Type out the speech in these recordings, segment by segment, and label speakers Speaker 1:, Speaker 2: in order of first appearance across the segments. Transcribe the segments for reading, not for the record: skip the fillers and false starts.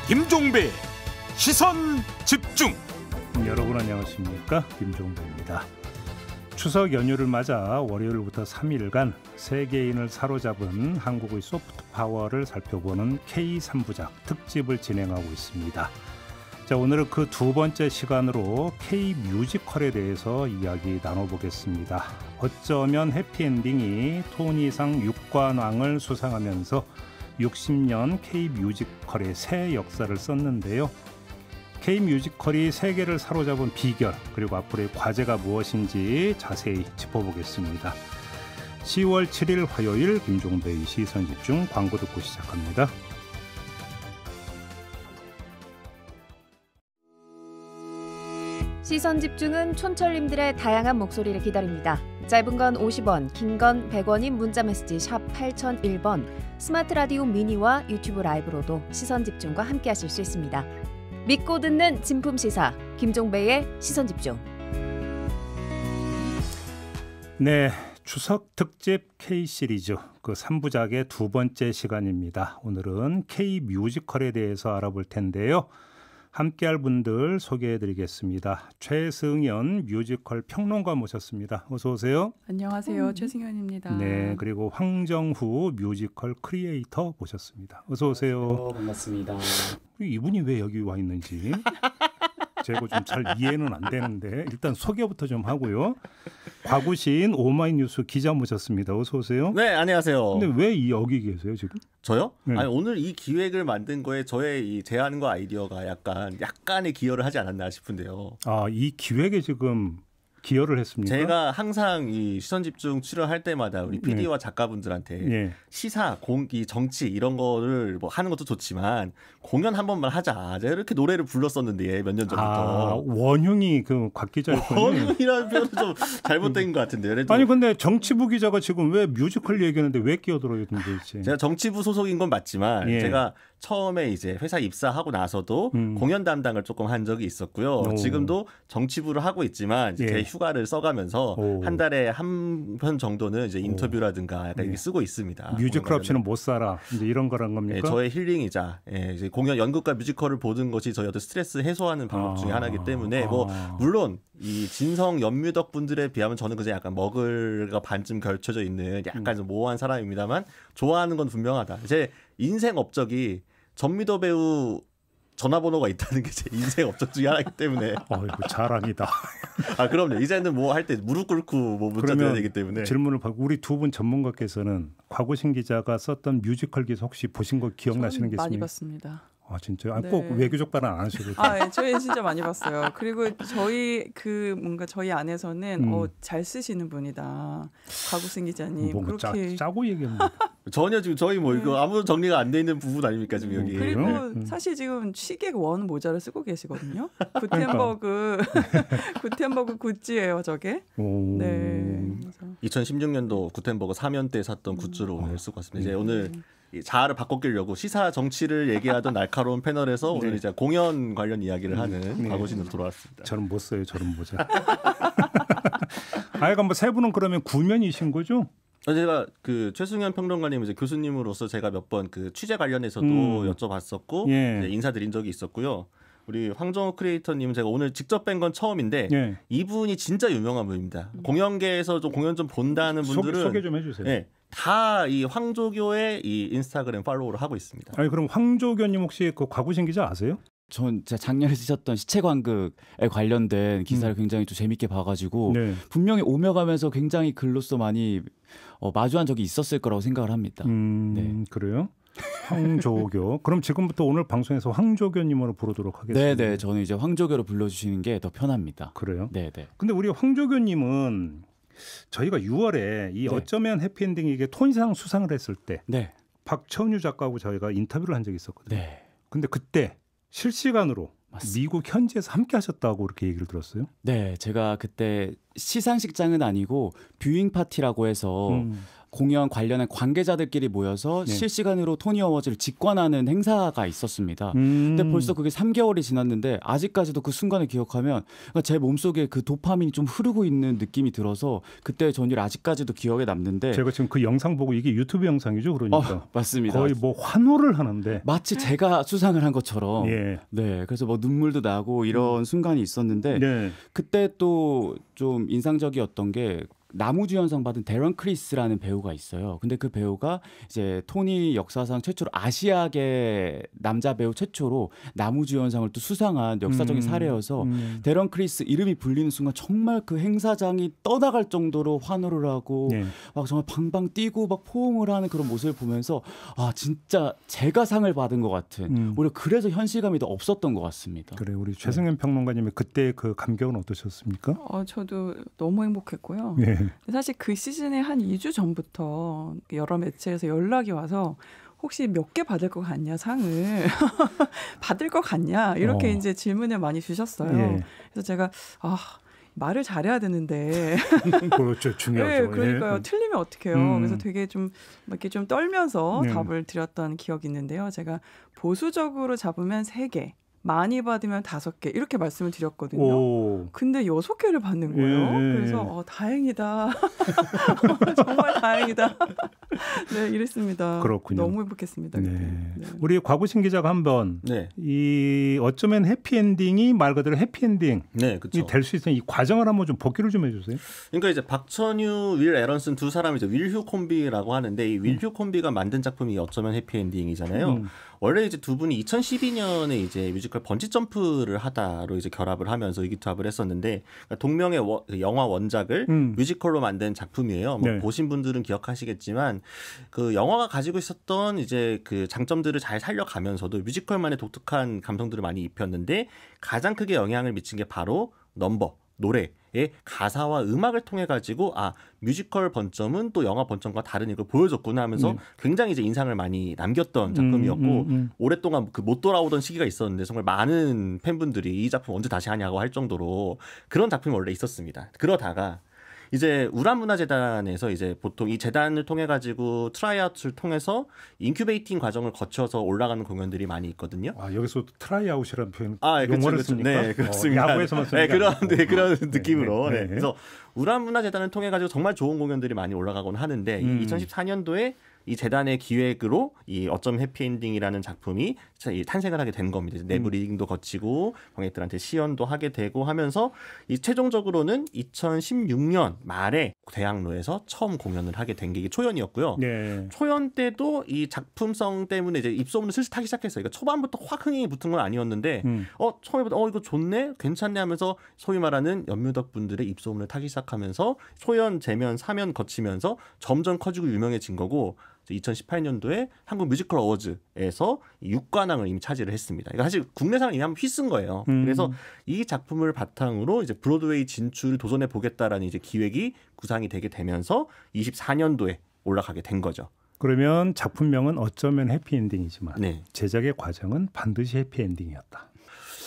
Speaker 1: 김종배 시선 집중.
Speaker 2: 여러분 안녕하십니까, 김종배입니다. 추석 연휴를 맞아 월요일부터 3일간 세계인을 사로잡은 한국의 소프트 파워를 살펴보는 K3부작 특집을 진행하고 있습니다. 자, 오늘은 그 두 번째 시간으로 K 뮤지컬에 대해서 이야기 나눠보겠습니다. 어쩌면 해피엔딩이 토니상 6관왕을 수상하면서 60년 K 뮤지컬의 새 역사를 썼는데요. K 뮤지컬이 세계를 사로잡은 비결, 그리고 앞으로의 과제가 무엇인지 자세히 짚어보겠습니다. 10월 7일 화요일 김종배의 시선집중, 광고 듣고 시작합니다.
Speaker 3: 시선집중은 촌철님들의 다양한 목소리를 기다립니다. 짧은 건 50원, 긴 건 100원인 문자메시지 샵 8001번, 스마트 라디오 미니와 유튜브 라이브로도 시선집중과 함께하실 수 있습니다. 믿고 듣는 진품시사 김종배의 시선집중.
Speaker 2: 네, 추석 특집 K시리즈 그 3부작의 두 번째 시간입니다. 오늘은 K 뮤지컬에 대해서 알아볼 텐데요. 함께할 분들 소개해드리겠습니다. 최승연 뮤지컬 평론가 모셨습니다. 어서 오세요.
Speaker 4: 안녕하세요. 최승연입니다.
Speaker 2: 네, 그리고 황정후 뮤지컬 크리에이터 모셨습니다. 어서 오세요.
Speaker 5: 반갑습니다.
Speaker 2: 이분이 왜 여기 와 있는지 제가 좀 잘 이해는 안 되는데 일단 소개부터 좀 하고요. 곽우신 오마이뉴스 기자 모셨습니다. 어서 오세요.
Speaker 5: 네, 안녕하세요.
Speaker 2: 근데 왜 여기 계세요 지금?
Speaker 5: 저요?
Speaker 2: 네.
Speaker 5: 아니, 오늘 이 기획을 만든 거에 저의 이 제안과 아이디어가 약간의 기여를 하지 않았나 싶은데요.
Speaker 2: 아, 이 기획에 지금 기여를 했습니까?
Speaker 5: 제가 항상 이 시선집중 출연할 때마다 우리 PD와 작가분들한테 시사, 이 정치 이런 거를 뭐 하는 것도 좋지만 공연 한 번만 하자. 제가 이렇게 노래를 불렀었는데 몇 년 전부터.
Speaker 2: 아, 원흉이 그 곽 기자였군요.
Speaker 5: 원흉이라는 표현은 좀 잘못된 것 같은데. 그래도
Speaker 2: 아니 근데 정치부 기자가 지금 왜 뮤지컬 얘기하는데 왜 끼어들어야 되는지.
Speaker 5: 제가 정치부 소속인 건 맞지만 제가 처음에 이제 회사 입사하고 나서도 공연 담당을 조금 한 적이 있었고요. 지금도 정치부를 하고 있지만 제 휴가를 써가면서 한 달에 한 편 정도는 이제 인터뷰라든가 약간 이렇게 쓰고 있습니다.
Speaker 2: 뮤지컬 없이는 못 살아. 이제 이런 거란 겁니까?
Speaker 5: 저의 힐링이자 이제 공연 연극과 뮤지컬을 보는 것이 저희 어떤 스트레스 해소하는 방법 중에 하나이기 때문에 뭐 물론 이 진성 연뮤덕 분들에 비하면 저는 그저 약간 먹을가 반쯤 걸쳐져 있는 약간 좀 모호한 사람입니다만 좋아하는 건 분명하다. 제 인생 업적이 전미도 배우 전화번호가 있다는 게 제 인생 업적 중에 하나이기 때문에.
Speaker 2: 이거 자랑이다.
Speaker 5: 아, 그럼요. 이제는 뭐 할 때 무릎 꿇고 뭐 문자 드려야 되기 때문에.
Speaker 2: 질문을 받고 우리 두 분 전문가께서는 곽우신 기자가 썼던 뮤지컬 기사 혹시 보신 거 기억나시는 게 있습니까?
Speaker 4: 많이 봤습니다.
Speaker 2: 아, 진짜요? 아, 꼭 외교적 발언 안 하셔도 돼요.
Speaker 4: 아, 저희 진짜 많이 봤어요. 그리고 저희 안에서는 잘 쓰시는 분이다. 곽우신 기자님.
Speaker 2: 뭐
Speaker 4: 그렇게
Speaker 2: 짜고 얘기하는
Speaker 5: 전혀 지금 저희 뭐 이거 아무 정리가 안 돼 있는 부분 아닙니까 지금 여기.
Speaker 4: 그리고 사실 지금 시계 원 모자를 쓰고 계시거든요. 구텐버그 굿즈예요, 저게. 네.
Speaker 5: 2016년도 구텐버그 3연 때 샀던 굿즈로 오늘 쓰고 왔습니다. 이제 오늘 자아를 바꿔끼려고 시사 정치를 얘기하던 날카로운 패널에서 오늘 이제 공연 관련 이야기를 하는 곽우신으로 돌아왔습니다.
Speaker 2: 저는 못 써요, 저런 모자. 아이가 뭐 세 분은 그러면 구면이신 거죠?
Speaker 5: 제가 그 최승연 평론가님 이제 교수님으로서 제가 몇 번 그 취재 관련해서도 여쭤봤었고 이제 인사드린 적이 있었고요. 우리 황정호 크리에이터님 제가 오늘 직접 뵌 건 처음인데 이분이 진짜 유명한 분입니다. 공연계에서 좀 공연 좀 본다는 분들은
Speaker 2: 소개 좀 해주세요.
Speaker 5: 네, 다 이 황조교의 이 인스타그램 팔로우를 하고 있습니다.
Speaker 2: 아니 그럼 황조교님 혹시 그 곽우신 기자 아세요?
Speaker 6: 전 제가 작년에 쓰셨던 시체관극에 관련된 기사를 굉장히 좀 재밌게 봐가지고 분명히 오며 가면서 굉장히 글로써 많이 마주한 적이 있었을 거라고 생각을 합니다.
Speaker 2: 네. 그래요? 황조교. 그럼 지금부터 오늘 방송에서 황조교님으로 부르도록 하겠습니다.
Speaker 6: 네네. 저는 이제 황조교로 불러주시는 게 더 편합니다.
Speaker 2: 그래요?
Speaker 6: 네네.
Speaker 2: 근데 우리 황조교님은 저희가 6월에 이 어쩌면 해피엔딩 이게 톤상 수상을 했을 때 박천유 작가하고 저희가 인터뷰를 한 적이 있었거든요. 근데 그때 실시간으로 맞습니다. 미국 현지에서 함께 하셨다고 그렇게 얘기를 들었어요?
Speaker 6: 네, 제가 그때 시상식장은 아니고 뷰잉 파티라고 해서 공연 관련한 관계자들끼리 모여서
Speaker 2: 네.
Speaker 6: 실시간으로 토니 어워즈를 직관하는 행사가 있었습니다. 근데 벌써 그게 3개월이 지났는데 아직까지도 그 순간을 기억하면 제 몸속에 그 도파민이 좀 흐르고 있는 느낌이 들어서 그때 전율 아직까지도 기억에 남는데
Speaker 2: 제가 지금 그 영상 보고 이게 유튜브 영상이죠, 그러니까
Speaker 6: 맞습니다.
Speaker 2: 거의 뭐 환호를 하는데
Speaker 6: 마치 제가 수상을 한 것처럼
Speaker 2: 예.
Speaker 6: 네, 그래서 뭐 눈물도 나고 이런 순간이 있었는데
Speaker 2: 네.
Speaker 6: 그때 또 좀 인상적이었던 게 나무주연상 받은 데런 크리스라는 배우가 있어요. 근데 그 배우가 이제 토니 역사상 최초로 아시아계 남자 배우 최초로 나무주연상을 또 수상한 역사적인 사례여서 데런 크리스 이름이 불리는 순간 정말 그 행사장이 떠나갈 정도로 환호를 하고
Speaker 2: 네.
Speaker 6: 막 정말 방방 뛰고 막 포옹을 하는 그런 모습을 보면서 아 진짜 제가 상을 받은 것 같은 오히려 그래서 현실감이 더 없었던 것 같습니다.
Speaker 2: 그래 우리 최승현 평론가님의 그때 그 감격은 어떠셨습니까?
Speaker 4: 저도 너무 행복했고요.
Speaker 2: 네.
Speaker 4: 사실 그 시즌에 한 2주 전부터 여러 매체에서 연락이 와서 혹시 몇 개 받을 것 같냐 상을 받을 것 같냐 이렇게 이제 질문을 많이 주셨어요. 예. 그래서 제가 말을 잘해야 되는데
Speaker 2: 그렇죠 중요하죠.
Speaker 4: 네, 그러니까요.
Speaker 2: 예.
Speaker 4: 틀리면 어떡해요. 그래서 되게 좀 이렇게 좀 떨면서 답을 드렸던 기억이 있는데요. 제가 보수적으로 잡으면 3개. 많이 받으면 5개 이렇게 말씀을 드렸거든요.
Speaker 2: 오.
Speaker 4: 근데 6개를 받는 거예요. 그래서 다행이다. 정말 다행이다. 네, 이랬습니다.
Speaker 2: 그렇군요.
Speaker 4: 너무 행복했습니다.
Speaker 2: 네.
Speaker 4: 네.
Speaker 2: 우리 곽우신 기자가 한번
Speaker 5: 네.
Speaker 2: 이 어쩌면 해피엔딩이 말 그대로 해피엔딩이
Speaker 5: 네, 그렇죠.
Speaker 2: 될 수 있는 이 과정을 한번 좀 복기를 좀 해주세요.
Speaker 5: 그러니까 이제 박천유, 윌 에런슨 두 사람이 이제 윌휴 콤비라고 하는데 이 윌휴 콤비가 만든 작품이 어쩌면 해피엔딩이잖아요. 원래 이제 두 분이 2012년에 이제 뮤지컬 번지 점프를 하다로 이제 결합을 하면서 의기투합을 했었는데 그러니까 동명의 영화 원작을 뮤지컬로 만든 작품이에요. 뭐
Speaker 2: 네.
Speaker 5: 보신 분들은 기억하시겠지만 그 영화가 가지고 있었던 이제 그 장점들을 잘 살려가면서도 뮤지컬만의 독특한 감성들을 많이 입혔는데 가장 크게 영향을 미친 게 바로 넘버 노래의 가사와 음악을 통해 가지고 뮤지컬 번점은 또 영화 번점과 다른 이걸 보여줬구나 하면서 굉장히 이제 인상을 많이 남겼던 작품이었고 오랫동안 그 못 돌아오던 시기가 있었는데 정말 많은 팬분들이 이 작품 언제 다시 하냐고 할 정도로 그런 작품이 원래 있었습니다. 그러다가 이제 우라문화재단에서 이제 보통 이 재단을 통해 가지고 트라이아웃을 통해서 인큐베이팅 과정을 거쳐서 올라가는 공연들이 많이 있거든요.
Speaker 2: 여기서 트라이아웃이라는 표현
Speaker 5: 그렇죠,
Speaker 2: 용어를 씁니까?
Speaker 5: 네, 그렇습니다.
Speaker 2: 야구에서만 쓰는
Speaker 5: 그런 느낌으로.
Speaker 2: 네.
Speaker 5: 그래서 우라문화재단을 통해 가지고 정말 좋은 공연들이 많이 올라가곤 하는데 2014년도에 이 재단의 기획으로 이 어쩜 해피엔딩이라는 작품이 탄생을 하게 된 겁니다. 내부 리딩도 거치고 관객들한테 시연도 하게 되고 하면서 이 최종적으로는 2016년 말에 대학로에서 처음 공연을 하게 된 게 이게 초연이었고요.
Speaker 2: 네.
Speaker 5: 초연 때도 이 작품성 때문에 이제 입소문을 슬슬 타기 시작했어요. 그러니까 초반부터 확 흥이 붙은 건 아니었는데 처음에부터 이거 좋네, 괜찮네 하면서 소위 말하는 연뮤덕 분들의 입소문을 타기 시작하면서 초연, 재면, 사면 거치면서 점점 커지고 유명해진 거고 2018년도에 한국 뮤지컬 어워즈에서 6관왕을 이미 차지를 했습니다. 그러니까 사실 국내상을 이미 한번 휘쓴 거예요. 그래서 이 작품을 바탕으로 이제 브로드웨이 진출을 도전해 보겠다라는 이제 기획이 구상이 되게 되면서 24년도에 올라가게 된 거죠.
Speaker 2: 그러면 작품명은 어쩌면 해피엔딩이지만
Speaker 5: 네.
Speaker 2: 제작의 과정은 반드시 해피엔딩이었다.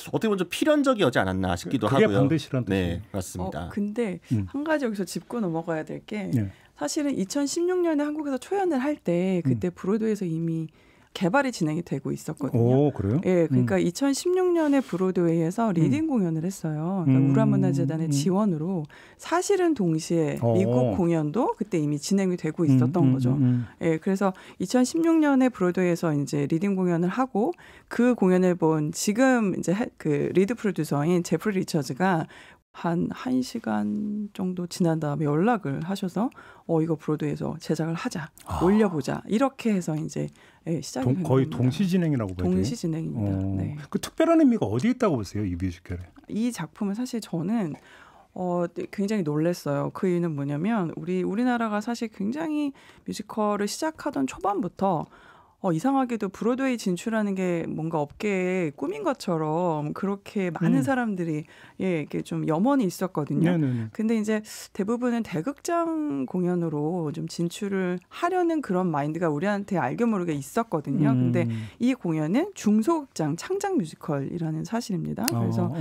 Speaker 5: 어떻게 보면 좀 필연적이었지 않았나 싶기도
Speaker 2: 그게
Speaker 5: 하고요.
Speaker 2: 반드시란 뜻이에요.
Speaker 5: 네, 맞습니다.
Speaker 4: 근데 한 가지 여기서 짚고 넘어가야 될 게
Speaker 2: 네.
Speaker 4: 사실은 2016년에 한국에서 초연을 할 때 그때 브로드웨이에서 이미 개발이 진행이 되고 있었거든요.
Speaker 2: 오, 그래요?
Speaker 4: 예, 그러니까 2016년에 브로드웨이에서 리딩 공연을 했어요. 그러니까 우라문화재단의 지원으로 사실은 동시에 미국 공연도 그때 이미 진행이 되고 있었던 거죠. 예, 그래서 2016년에 브로드웨이에서 이제 리딩 공연을 하고 그 공연을 본 지금 이제 그 리드 프로듀서인 제프리 리처즈가 한 1시간 정도 지난 다음에 연락을 하셔서 이거 브로드웨이에서 제작을 하자, 올려보자 이렇게 해서 이제 시작이 된
Speaker 2: 거의
Speaker 4: 겁니다.
Speaker 2: 동시 진행이라고 봐야 돼요.
Speaker 4: 동시 진행입니다. 네.
Speaker 2: 그 특별한 의미가 어디에 있다고 보세요, 이 뮤지컬에?
Speaker 4: 이 작품은 사실 저는 굉장히 놀랐어요. 그 이유는 뭐냐면 우리나라가 사실 굉장히 뮤지컬을 시작하던 초반부터 이상하게도 브로드웨이 진출하는 게 뭔가 업계의 꿈인 것처럼 그렇게 많은 사람들이 이렇게 좀 염원이 있었거든요. 네네. 근데 이제 대부분은 대극장 공연으로 좀 진출을 하려는 그런 마인드가 우리한테 알게 모르게 있었거든요. 근데 이 공연은 중소극장 창작 뮤지컬이라는 사실입니다. 그래서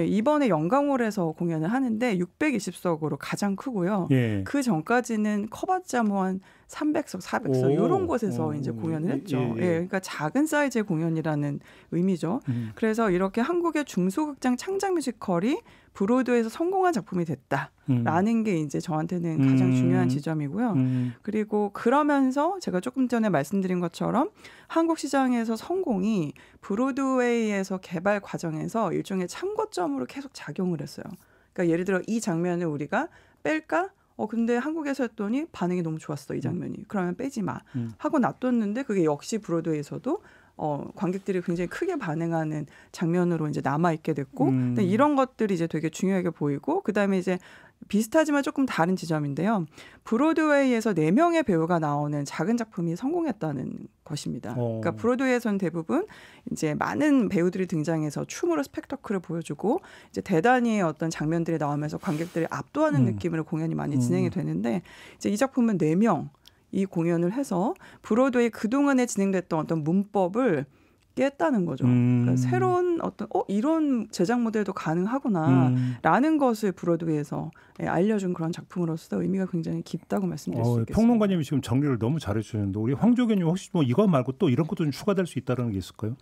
Speaker 4: 이번에 영광홀에서 공연을 하는데 620석으로 가장 크고요. 예. 그 전까지는 커봤자 뭐 한 300석, 400석 이런 곳에서 이제 공연을 했죠. 예. 그러니까 작은 사이즈의 공연이라는 의미죠. 그래서 이렇게 한국의 중소극장 창작 뮤지컬이 브로드웨이에서 성공한 작품이 됐다라는 게 이제 저한테는 가장 중요한 지점이고요. 그리고 그러면서 제가 조금 전에 말씀드린 것처럼 한국 시장에서 성공이 브로드웨이에서 개발 과정에서 일종의 참고점으로 계속 작용을 했어요. 그러니까 예를 들어 이 장면을 우리가 뺄까? 근데 한국에서 했더니 반응이 너무 좋았어, 이 장면이. 그러면 빼지 마. 하고 놔뒀는데 그게 역시 브로드웨이에서도 관객들이 굉장히 크게 반응하는 장면으로 이제 남아있게 됐고, 근데 이런 것들이 이제 되게 중요하게 보이고, 그 다음에 이제 비슷하지만 조금 다른 지점인데요. 브로드웨이에서 4명의 배우가 나오는 작은 작품이 성공했다는 것입니다. 그러니까 브로드웨이에서는 대부분 이제 많은 배우들이 등장해서 춤으로 스펙터클을 보여주고 이제 대단히 어떤 장면들이 나오면서 관객들이 압도하는 느낌으로 공연이 많이 진행이 되는데 이제 이 작품은 4명 이 공연을 해서 브로드웨이 그동안에 진행됐던 어떤 문법을 깼다는 거죠. 그러니까 새로운 어떤 이런 제작 모델도 가능하구나라는 것을 브로드웨이에서 알려준 그런 작품으로서 의미가 굉장히 깊다고 말씀드릴 수 있겠습니다.
Speaker 2: 평론가님이 지금 정리를 너무 잘해주셨는데 우리 황조교님 혹시 뭐 이거 말고 또 이런 것도 좀 추가될 수 있다는 게 있을까요?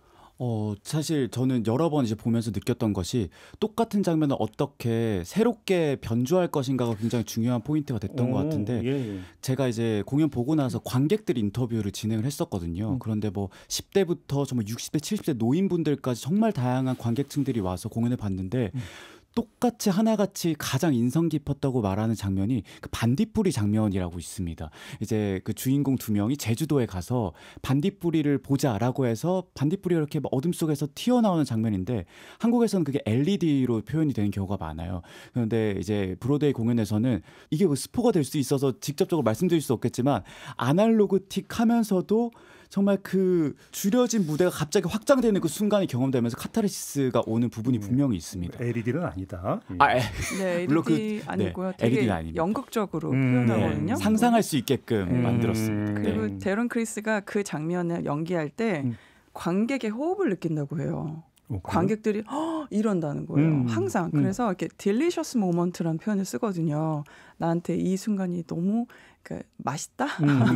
Speaker 6: 사실 저는 여러 번 이제 보면서 느꼈던 것이 똑같은 장면을 어떻게 새롭게 변주할 것인가가 굉장히 중요한 포인트가 됐던 것 같은데 예. 제가 이제 공연 보고 나서 관객들 인터뷰를 진행을 했었거든요. 그런데 뭐 10대부터 정말 60대, 70대 노인분들까지 정말 다양한 관객층들이 와서 공연을 봤는데 똑같이 하나같이 가장 인상 깊었다고 말하는 장면이 그 반딧불이 장면이라고 있습니다. 이제 그 주인공 2명이 제주도에 가서 반딧불이를 보자라고 해서 반딧불이 이렇게 어둠 속에서 튀어나오는 장면인데 한국에서는 그게 LED로 표현이 되는 경우가 많아요. 그런데 이제 브로드웨이 공연에서는 이게 뭐 스포가 될 수 있어서 직접적으로 말씀드릴 수 없겠지만 아날로그틱 하면서도 정말 그 줄여진 무대가 갑자기 확장되는 그 순간이 경험되면서 카타르시스가 오는 부분이 분명히 있습니다.
Speaker 2: LED는 아니다.
Speaker 4: 네, LED 아니고요. 되게 LED는 연극적으로 표현하거든요.
Speaker 6: 상상할 수 있게끔 만들었습니다.
Speaker 4: 그리고 데런 크리스가 그 장면을 연기할 때 관객의 호흡을 느낀다고 해요. 관객들이 이런다는 거예요. 항상. 그래서 이렇게 딜리셔스 모먼트라는 표현을 쓰거든요. 나한테 이 순간이 너무 맛있다?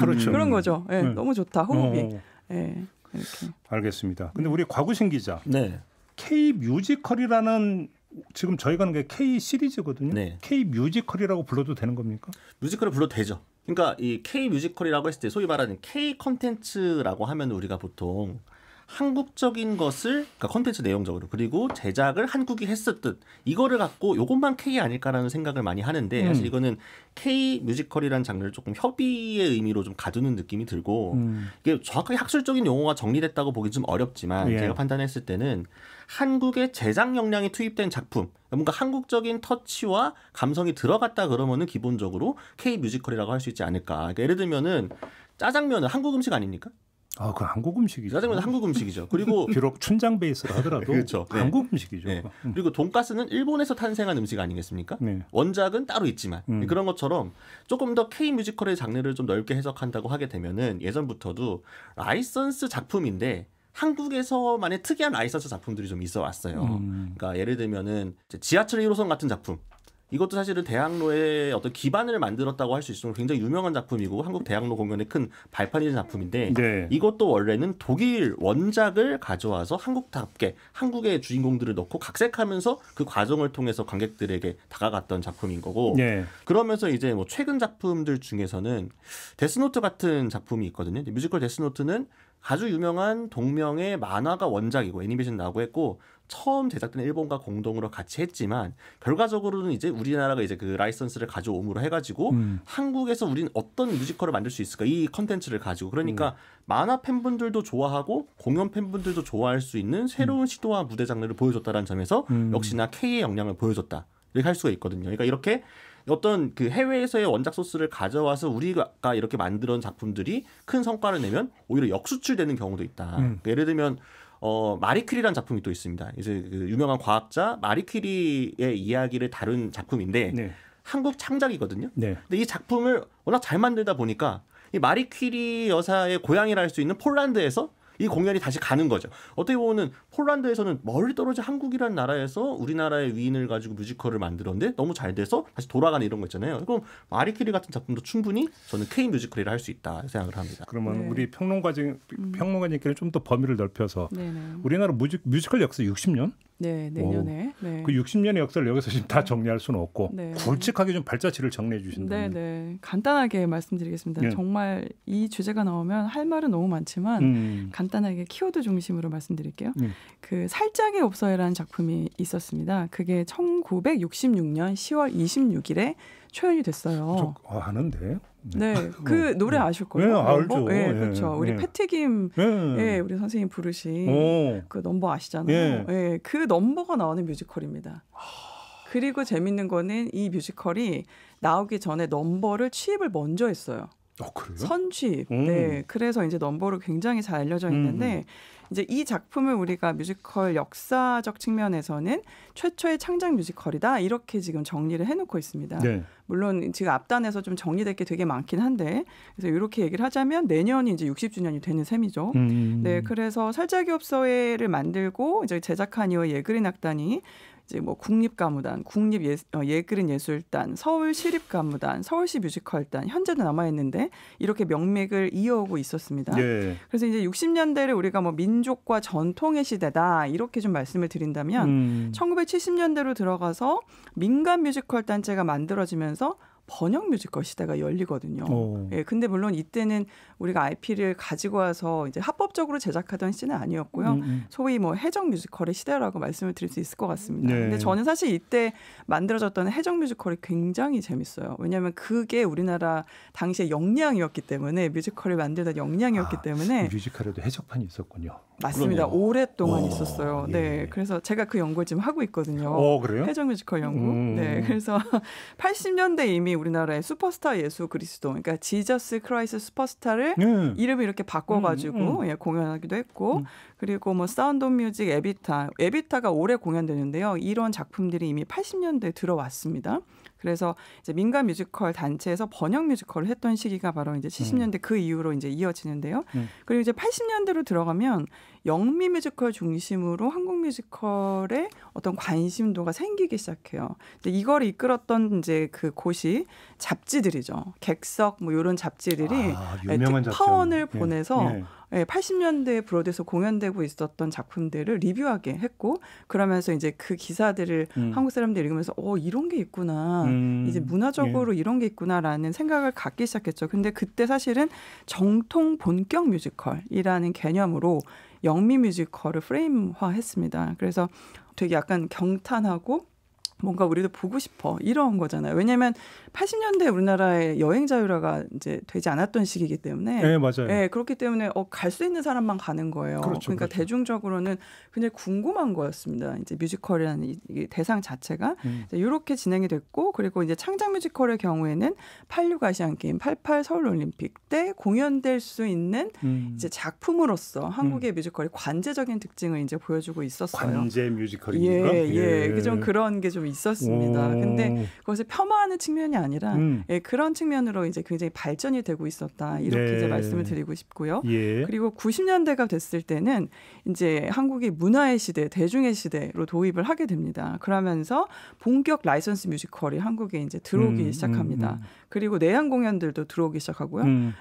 Speaker 2: 그렇죠.
Speaker 4: 그런 거죠. 네, 너무 좋다. 호흡이. 네, 이렇게.
Speaker 2: 알겠습니다. 근데 우리 곽우신 기자.
Speaker 5: 네.
Speaker 2: K 뮤지컬이라는 지금 저희가 하는 게 K 시리즈거든요. 네. K 뮤지컬이라고 불러도 되는 겁니까?
Speaker 5: 뮤지컬을 불러도 되죠. 그러니까 이 K 뮤지컬이라고 했을 때 소위 말하는 K 컨텐츠라고 하면 우리가 보통 한국적인 것을 그러니까 콘텐츠 내용적으로 그리고 제작을 한국이 했었듯 이거를 갖고 이것만 K 아닐까라는 생각을 많이 하는데 사실 이거는 K 뮤지컬이라는 장르를 조금 협의의 의미로 좀 가두는 느낌이 들고 이게 정확하게 학술적인 용어가 정리됐다고 보기 좀 어렵지만 제가 판단했을 때는 한국의 제작 역량이 투입된 작품 뭔가 한국적인 터치와 감성이 들어갔다 그러면은 기본적으로 K 뮤지컬이라고 할 수 있지 않을까. 그러니까 예를 들면은 짜장면은 한국 음식 아닙니까?
Speaker 2: 그 한국 음식이죠.
Speaker 5: 짜장면은 한국 음식이죠. 그리고
Speaker 2: 비록 춘장 베이스로 하더라도
Speaker 5: 그렇죠.
Speaker 2: 한국 음식이죠.
Speaker 5: 네. 그리고 돈가스는 일본에서 탄생한 음식 아니겠습니까? 네. 원작은 따로 있지만 그런 것처럼 조금 더 K 뮤지컬의 장르를 좀 넓게 해석한다고 하게 되면은 예전부터도 라이선스 작품인데 한국에서만의 특이한 라이선스 작품들이 좀 있어 왔어요. 그러니까 예를 들면은 지하철 1호선 같은 작품. 이것도 사실은 대학로의 어떤 기반을 만들었다고 할 수 있을 굉장히 유명한 작품이고 한국 대학로 공연의 큰 발판이 된 작품인데 이것도 원래는 독일 원작을 가져와서 한국답게 한국의 주인공들을 넣고 각색하면서 그 과정을 통해서 관객들에게 다가갔던 작품인 거고 그러면서 이제 뭐 최근 작품들 중에서는 데스노트 같은 작품이 있거든요. 뮤지컬 데스노트는 아주 유명한 동명의 만화가 원작이고 애니메이션 나오고 했고 처음 제작된 일본과 공동으로 같이 했지만 결과적으로는 이제 우리나라가 이제 그 라이선스를 가져옴으로 해가지고 한국에서 우리는 어떤 뮤지컬을 만들 수 있을까 이 컨텐츠를 가지고 그러니까 만화 팬분들도 좋아하고 공연 팬분들도 좋아할 수 있는 새로운 시도와 무대 장르를 보여줬다는 점에서 역시나 K의 역량을 보여줬다 이렇게 할 수가 있거든요. 그러니까 이렇게 어떤 그 해외에서의 원작 소스를 가져와서 우리가 이렇게 만들어온 작품들이 큰 성과를 내면 오히려 역수출되는 경우도 있다. 그러니까 예를 들면 마리 퀴리라는 작품이 또 있습니다. 이제 그 유명한 과학자 마리 퀴리의 이야기를 다룬 작품인데
Speaker 2: 네.
Speaker 5: 한국 창작이거든요.
Speaker 2: 네.
Speaker 5: 근데 이 작품을 워낙 잘 만들다 보니까 이 마리 퀴리 여사의 고향이라 할 수 있는 폴란드에서 이 공연이 다시 가는 거죠. 어떻게 보면은 폴란드에서는 멀리 떨어진 한국이라는 나라에서 우리나라의 위인을 가지고 뮤지컬을 만들었는데 너무 잘 돼서 다시 돌아가는 이런 거 있잖아요. 그럼 마리 퀴리 같은 작품도 충분히 저는 K 뮤지컬이라 할 수 있다 생각을 합니다.
Speaker 2: 그러면
Speaker 4: 네.
Speaker 2: 우리 평론가님께는 좀 더 범위를 넓혀서
Speaker 4: 네네.
Speaker 2: 우리나라 뮤지컬 역사 60년?
Speaker 4: 네, 내년에. 네.
Speaker 2: 그 60년의 역사를 여기서 지금 다 정리할 수는 없고
Speaker 4: 네.
Speaker 2: 굵직하게 좀 발자취를 정리해 주신다면.
Speaker 4: 네. 간단하게 말씀드리겠습니다.
Speaker 2: 네.
Speaker 4: 정말 이 주제가 나오면 할 말은 너무 많지만 간단하게 키워드 중심으로 말씀드릴게요. 그 살짝의 옵서에라는 작품이 있었습니다. 그게 1966년 10월 26일에 초연이 됐어요.
Speaker 2: 아는데.
Speaker 4: 네, 그 노래 아실 거예요.
Speaker 2: 네, 알죠.
Speaker 4: 네, 그렇죠. 우리
Speaker 2: 네.
Speaker 4: 패티김,
Speaker 2: 네.
Speaker 4: 우리 선생님 부르신 그 넘버 아시잖아요.
Speaker 2: 네.
Speaker 4: 네, 그 넘버가 나오는 뮤지컬입니다. 그리고 재밌는 거는 이 뮤지컬이 나오기 전에 넘버를 취입을 먼저 했어요.
Speaker 2: 그래요?
Speaker 4: 선취입. 네, 그래서 이제 넘버로 굉장히 잘 알려져 있는데 이제 이 작품을 우리가 뮤지컬 역사적 측면에서는 최초의 창작 뮤지컬이다 이렇게 지금 정리를 해놓고 있습니다.
Speaker 2: 네.
Speaker 4: 물론 지금 앞단에서 좀 정리될 게 되게 많긴 한데 그래서 이렇게 얘기를 하자면 내년이 이제 60주년이 되는 셈이죠. 네, 그래서 살짝이 옵서에를 만들고 이제 제작한 이후 예그린 악단이 이제 뭐 국립가무단, 예그린 예술단, 서울시립가무단, 서울시 뮤지컬단 현재도 남아 있는데 이렇게 명맥을 이어오고 있었습니다.
Speaker 2: 네.
Speaker 4: 그래서 이제 60년대를 우리가 뭐 민족과 전통의 시대다 이렇게 좀 말씀을 드린다면 1970년대로 들어가서 민간 뮤지컬 단체가 만들어지면서 번역 뮤지컬 시대가 열리거든요. 예, 근데 물론 이때는 우리가 IP를 가지고 와서 이제 합법적으로 제작하던 시대는 아니었고요. 소위 뭐 해적 뮤지컬의 시대라고 말씀을 드릴 수 있을 것 같습니다.
Speaker 2: 네.
Speaker 4: 근데 저는 사실 이때 만들어졌던 해적 뮤지컬이 굉장히 재밌어요. 왜냐하면 그게 우리나라 당시의 역량이었기 때문에 뮤지컬을 만들던 역량이었기 때문에
Speaker 2: 뮤지컬에도 해적판이 있었군요.
Speaker 4: 맞습니다.
Speaker 5: 그러네요.
Speaker 4: 오랫동안 있었어요.
Speaker 2: 예.
Speaker 4: 네, 그래서 제가 그 연구를 지금 하고 있거든요.
Speaker 2: 그래요?
Speaker 4: 해적 뮤지컬 연구. 네, 그래서 80년대 이미 우리나라의 슈퍼스타 예수 그리스도, 그러니까 지저스 크라이스트 슈퍼스타를 이름을 이렇게 바꿔가지고 공연하기도 했고, 그리고 뭐 사운드 오브 뮤직, 에비타가 올해 공연되는데요. 이런 작품들이 이미 80년대에 들어왔습니다. 그래서 이제 민간 뮤지컬 단체에서 번역 뮤지컬을 했던 시기가 바로 이제 70년대 그 이후로 이제 이어지는데요. 그리고 이제 80년대로 들어가면 영미 뮤지컬 중심으로 한국 뮤지컬에 어떤 관심도가 생기기 시작해요. 근데 이걸 이끌었던 이제 그 곳이 잡지들이죠. 객석 뭐 이런 잡지들이
Speaker 2: 유명한
Speaker 4: 특파원을 보내서 80년대 브로드에서 공연되고 있었던 작품들을 리뷰하게 했고 그러면서 이제 그 기사들을 한국 사람들이 읽으면서 이런 게 있구나. 이제 문화적으로 이런 게 있구나라는 생각을 갖기 시작했죠. 근데 그때 사실은 정통 본격 뮤지컬이라는 개념으로 영미 뮤지컬을 프레임화했습니다. 그래서 되게 약간 경탄하고 뭔가 우리도 보고 싶어 이런 거잖아요. 왜냐하면 80년대 우리나라의 여행 자유화가 이제 되지 않았던 시기이기 때문에,
Speaker 2: 네 맞아요.
Speaker 4: 네, 그렇기 때문에 갈 수 있는 사람만 가는 거예요.
Speaker 2: 그렇죠,
Speaker 4: 그러니까
Speaker 2: 그렇죠.
Speaker 4: 대중적으로는 굉장히 궁금한 거였습니다. 이제 뮤지컬이라는 이 대상 자체가 이렇게 진행이 됐고, 그리고 이제 창작 뮤지컬의 경우에는 86 아시안 게임, 88 서울 올림픽 때 공연될 수 있는 이제 작품으로서 한국의 뮤지컬이 관제적인 특징을 이제 보여주고 있었어요.
Speaker 2: 관제 뮤지컬입니까?
Speaker 4: 예. 좀 그런 게 좀 있었습니다. 근데 그것을 폄하하는 측면이 아니라 그런 측면으로 이제 굉장히 발전이 되고 있었다. 이렇게 이제 말씀을 드리고 싶고요. 그리고 90년대가 됐을 때는 이제 한국이 문화의 시대, 대중의 시대로 도입을 하게 됩니다. 그러면서 본격 라이선스 뮤지컬이 한국에 이제 들어오기 시작합니다. 그리고 내한 공연들도 들어오기 시작하고요.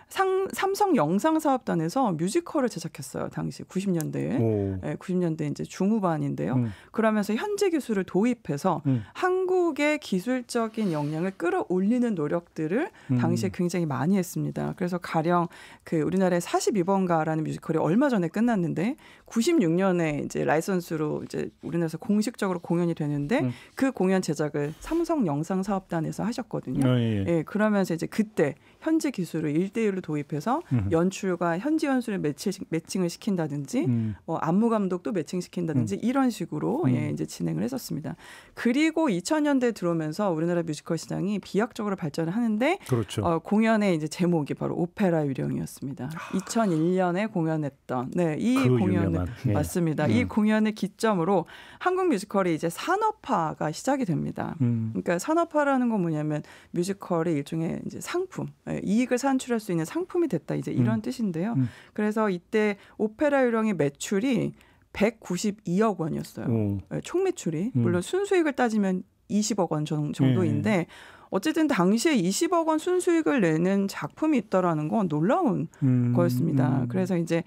Speaker 4: 삼성 영상사업단에서 뮤지컬을 제작했어요. 당시 90년대에. 90년대 이제 중후반인데요. 그러면서 현지 기술을 도입해서 한국의 기술적인 역량을 끌어올리는 노력들을 당시에 굉장히 많이 했습니다. 그래서 가령 그 우리나라의 42번가라는 뮤지컬이 얼마 전에 끝났는데 96년에 이제 라이선스로 이제 우리나라에서 공식적으로 공연이 되는데 그 공연 제작을 삼성 영상사업단에서 하셨거든요. 그러면서 이제 그때 현지 기술을 1대1로 도입해서 연출과 현지 연출을 매칭을 시킨다든지 안무 감독도 매칭시킨다든지 이런 식으로 이제 진행을 했었습니다. 그리고 그리고 2000년대 들어오면서 우리나라 뮤지컬 시장이 비약적으로 발전을 하는데
Speaker 2: 그렇죠.
Speaker 4: 공연의 이제 제목이 바로 오페라 유령이었습니다. 2001년에 공연했던 이
Speaker 2: 그
Speaker 4: 공연을
Speaker 2: 예.
Speaker 4: 맞습니다. 이 공연을 기점으로 한국 뮤지컬이 이제 산업화가 시작이 됩니다. 그러니까 산업화라는 건 뭐냐면 뮤지컬이 일종의 이제 상품, 이익을 산출할 수 있는 상품이 됐다. 이제 이런 뜻인데요. 그래서 이때 오페라 유령의 매출이 192억 원이었어요. 총 매출이. 물론 순수익을 따지면 20억 원 정도인데 어쨌든 당시에 20억 원 순수익을 내는 작품이 있다라는 건 놀라운 거였습니다. 그래서 이제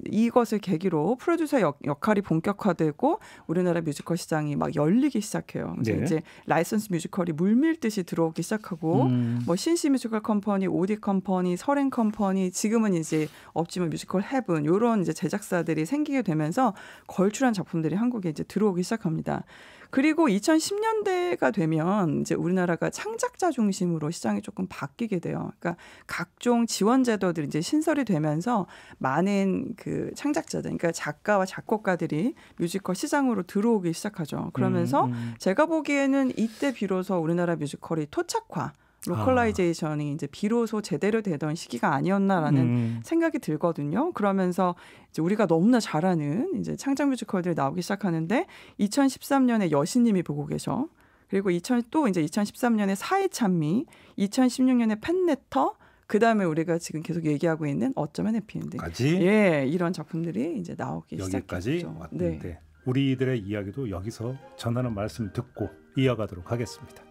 Speaker 4: 이것을 계기로 프로듀서 역할이 본격화되고 우리나라 뮤지컬 시장이 막 열리기 시작해요. 그래서 이제 라이선스 뮤지컬이 물밀듯이 들어오기 시작하고 뭐 신시 뮤지컬 컴퍼니, 오디 컴퍼니, 설행 컴퍼니, 지금은 이제 없지만 뮤지컬 헤븐 이런 이제 제작사들이 생기게 되면서 걸출한 작품들이 한국에 이제 들어오기 시작합니다. 그리고 2010년대가 되면 이제 우리나라가 창작자 중심으로 시장이 조금 바뀌게 돼요. 그러니까 각종 지원 제도들이 이제 신설이 되면서 많은 그 창작자들, 그러니까 작가와 작곡가들이 뮤지컬 시장으로 들어오기 시작하죠. 그러면서 제가 보기에는 이때 비로소 우리나라 뮤지컬이 토착화, 로컬라이제이션이 이제 비로소 제대로 되던 시기가 아니었나라는 생각이 들거든요. 그러면서 이제 우리가 너무나 잘하는 이제 창작 뮤지컬들이 나오기 시작하는데 2013년에 여신님이 보고 계셔. 그리고 또 이제 2013년에 사회 찬미, 2016년에 팬레터, 그 다음에 우리가 지금 계속 얘기하고 있는 어쩌면 해피엔딩까지 이런 작품들이 이제 나오기
Speaker 2: 여기까지
Speaker 4: 시작했죠.
Speaker 2: 왔는데 네. 우리들의 이야기도 여기서 전하는 말씀 듣고 이어가도록 하겠습니다.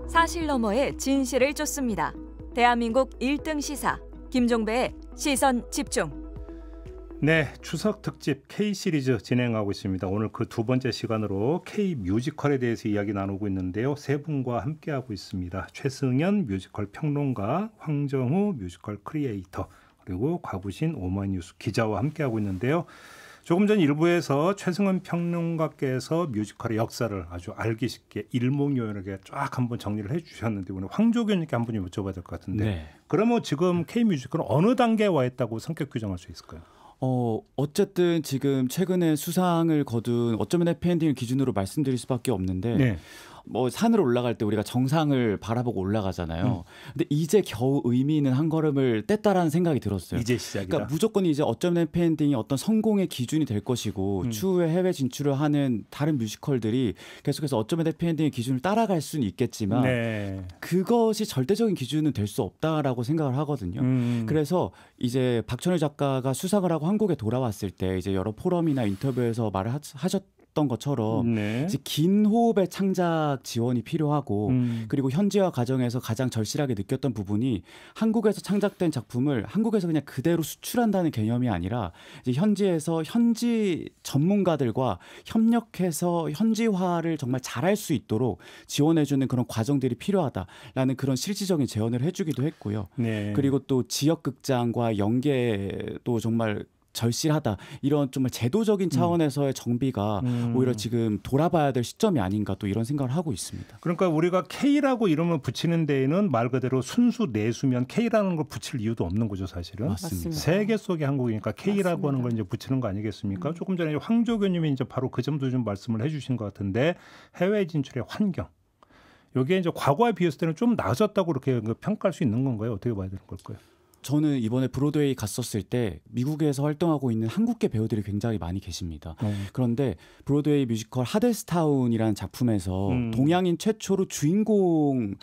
Speaker 7: 사실 너머의 진실을 쫓습니다. 대한민국 1등 시사 김종배의 시선 집중.
Speaker 2: 네, 추석 특집 K 시리즈 진행하고 있습니다. 오늘 그 두 번째 시간으로 K 뮤지컬에 대해서 이야기 나누고 있는데요. 세 분과 함께하고 있습니다. 최승연 뮤지컬 평론가, 황정우 뮤지컬 크리에이터, 그리고 곽우신 오마이뉴스 기자와 함께하고 있는데요. 조금 전 일부에서 최승은 평론가께서 뮤지컬의 역사를 아주 알기 쉽게 일목요연하게 쫙 한번 정리를 해주셨는데 오늘 황조교님께 한 분이 여쭤봐야 될 것 같은데
Speaker 6: 네.
Speaker 2: 그러면 지금 K 뮤지컬은 어느 단계에 와 있다고 성격 규정할 수 있을까요?
Speaker 6: 어쨌든 지금 최근에 수상을 거둔 어쩌면 해피엔딩을 기준으로 말씀드릴 수밖에 없는데
Speaker 2: 네.
Speaker 6: 뭐 산을 올라갈 때 우리가 정상을 바라보고 올라가잖아요. 근데 이제 겨우 의미 있는 한 걸음을 뗐다라는 생각이 들었어요.
Speaker 2: 이제 시작이다.
Speaker 6: 그러니까 무조건 이제 어쩌면 해피엔딩이 어떤 성공의 기준이 될 것이고 추후에 해외 진출을 하는 다른 뮤지컬들이 계속해서 어쩌면 해피엔딩의 기준을 따라갈 수는 있겠지만
Speaker 2: 네.
Speaker 6: 그것이 절대적인 기준은 될 수 없다라고 생각을 하거든요. 그래서 이제 박천일 작가가 수상을 하고 한국에 돌아왔을 때 이제 여러 포럼이나 인터뷰에서 말을 하셨던 것처럼 이제 긴 호흡의 창작 지원이 필요하고 그리고 현지화 과정에서 가장 절실하게 느꼈던 부분이 한국에서 창작된 작품을 한국에서 그냥 그대로 수출한다는 개념이 아니라 이제 현지에서 현지 전문가들과 협력해서 현지화를 정말 잘할 수 있도록 지원해주는 그런 과정들이 필요하다라는 그런 실질적인 제언을 해주기도 했고요.
Speaker 2: 네.
Speaker 6: 그리고 또 지역극장과 연계도 정말 절실하다. 이런 정말 제도적인 차원에서의 정비가 오히려 지금 돌아봐야 될 시점이 아닌가 또 이런 생각을 하고 있습니다.
Speaker 2: 그러니까 우리가 K라고 이름을 붙이는 데에는 말 그대로 순수 내수면 K라는 걸 붙일 이유도 없는 거죠, 사실은.
Speaker 6: 맞습니다.
Speaker 2: 세계 속의 한국이니까 K라고
Speaker 4: 맞습니다.
Speaker 2: 하는 걸 이제 붙이는 거 아니겠습니까? 조금 전에 황조교님이 이제 바로 그 점도 좀 말씀을 해주신 것 같은데 해외 진출의 환경. 여기에 이제 과거에 비했을 때는 좀 나아졌다고 그렇게 평가할 수 있는 건가요? 어떻게 봐야 되는 걸까요?
Speaker 6: 저는 이번에 브로드웨이 갔었을 때 미국에서 활동하고 있는 한국계 배우들이 굉장히 많이 계십니다. 그런데 브로드웨이 뮤지컬 하데스타운이라는 작품에서 동양인 최초로 주인공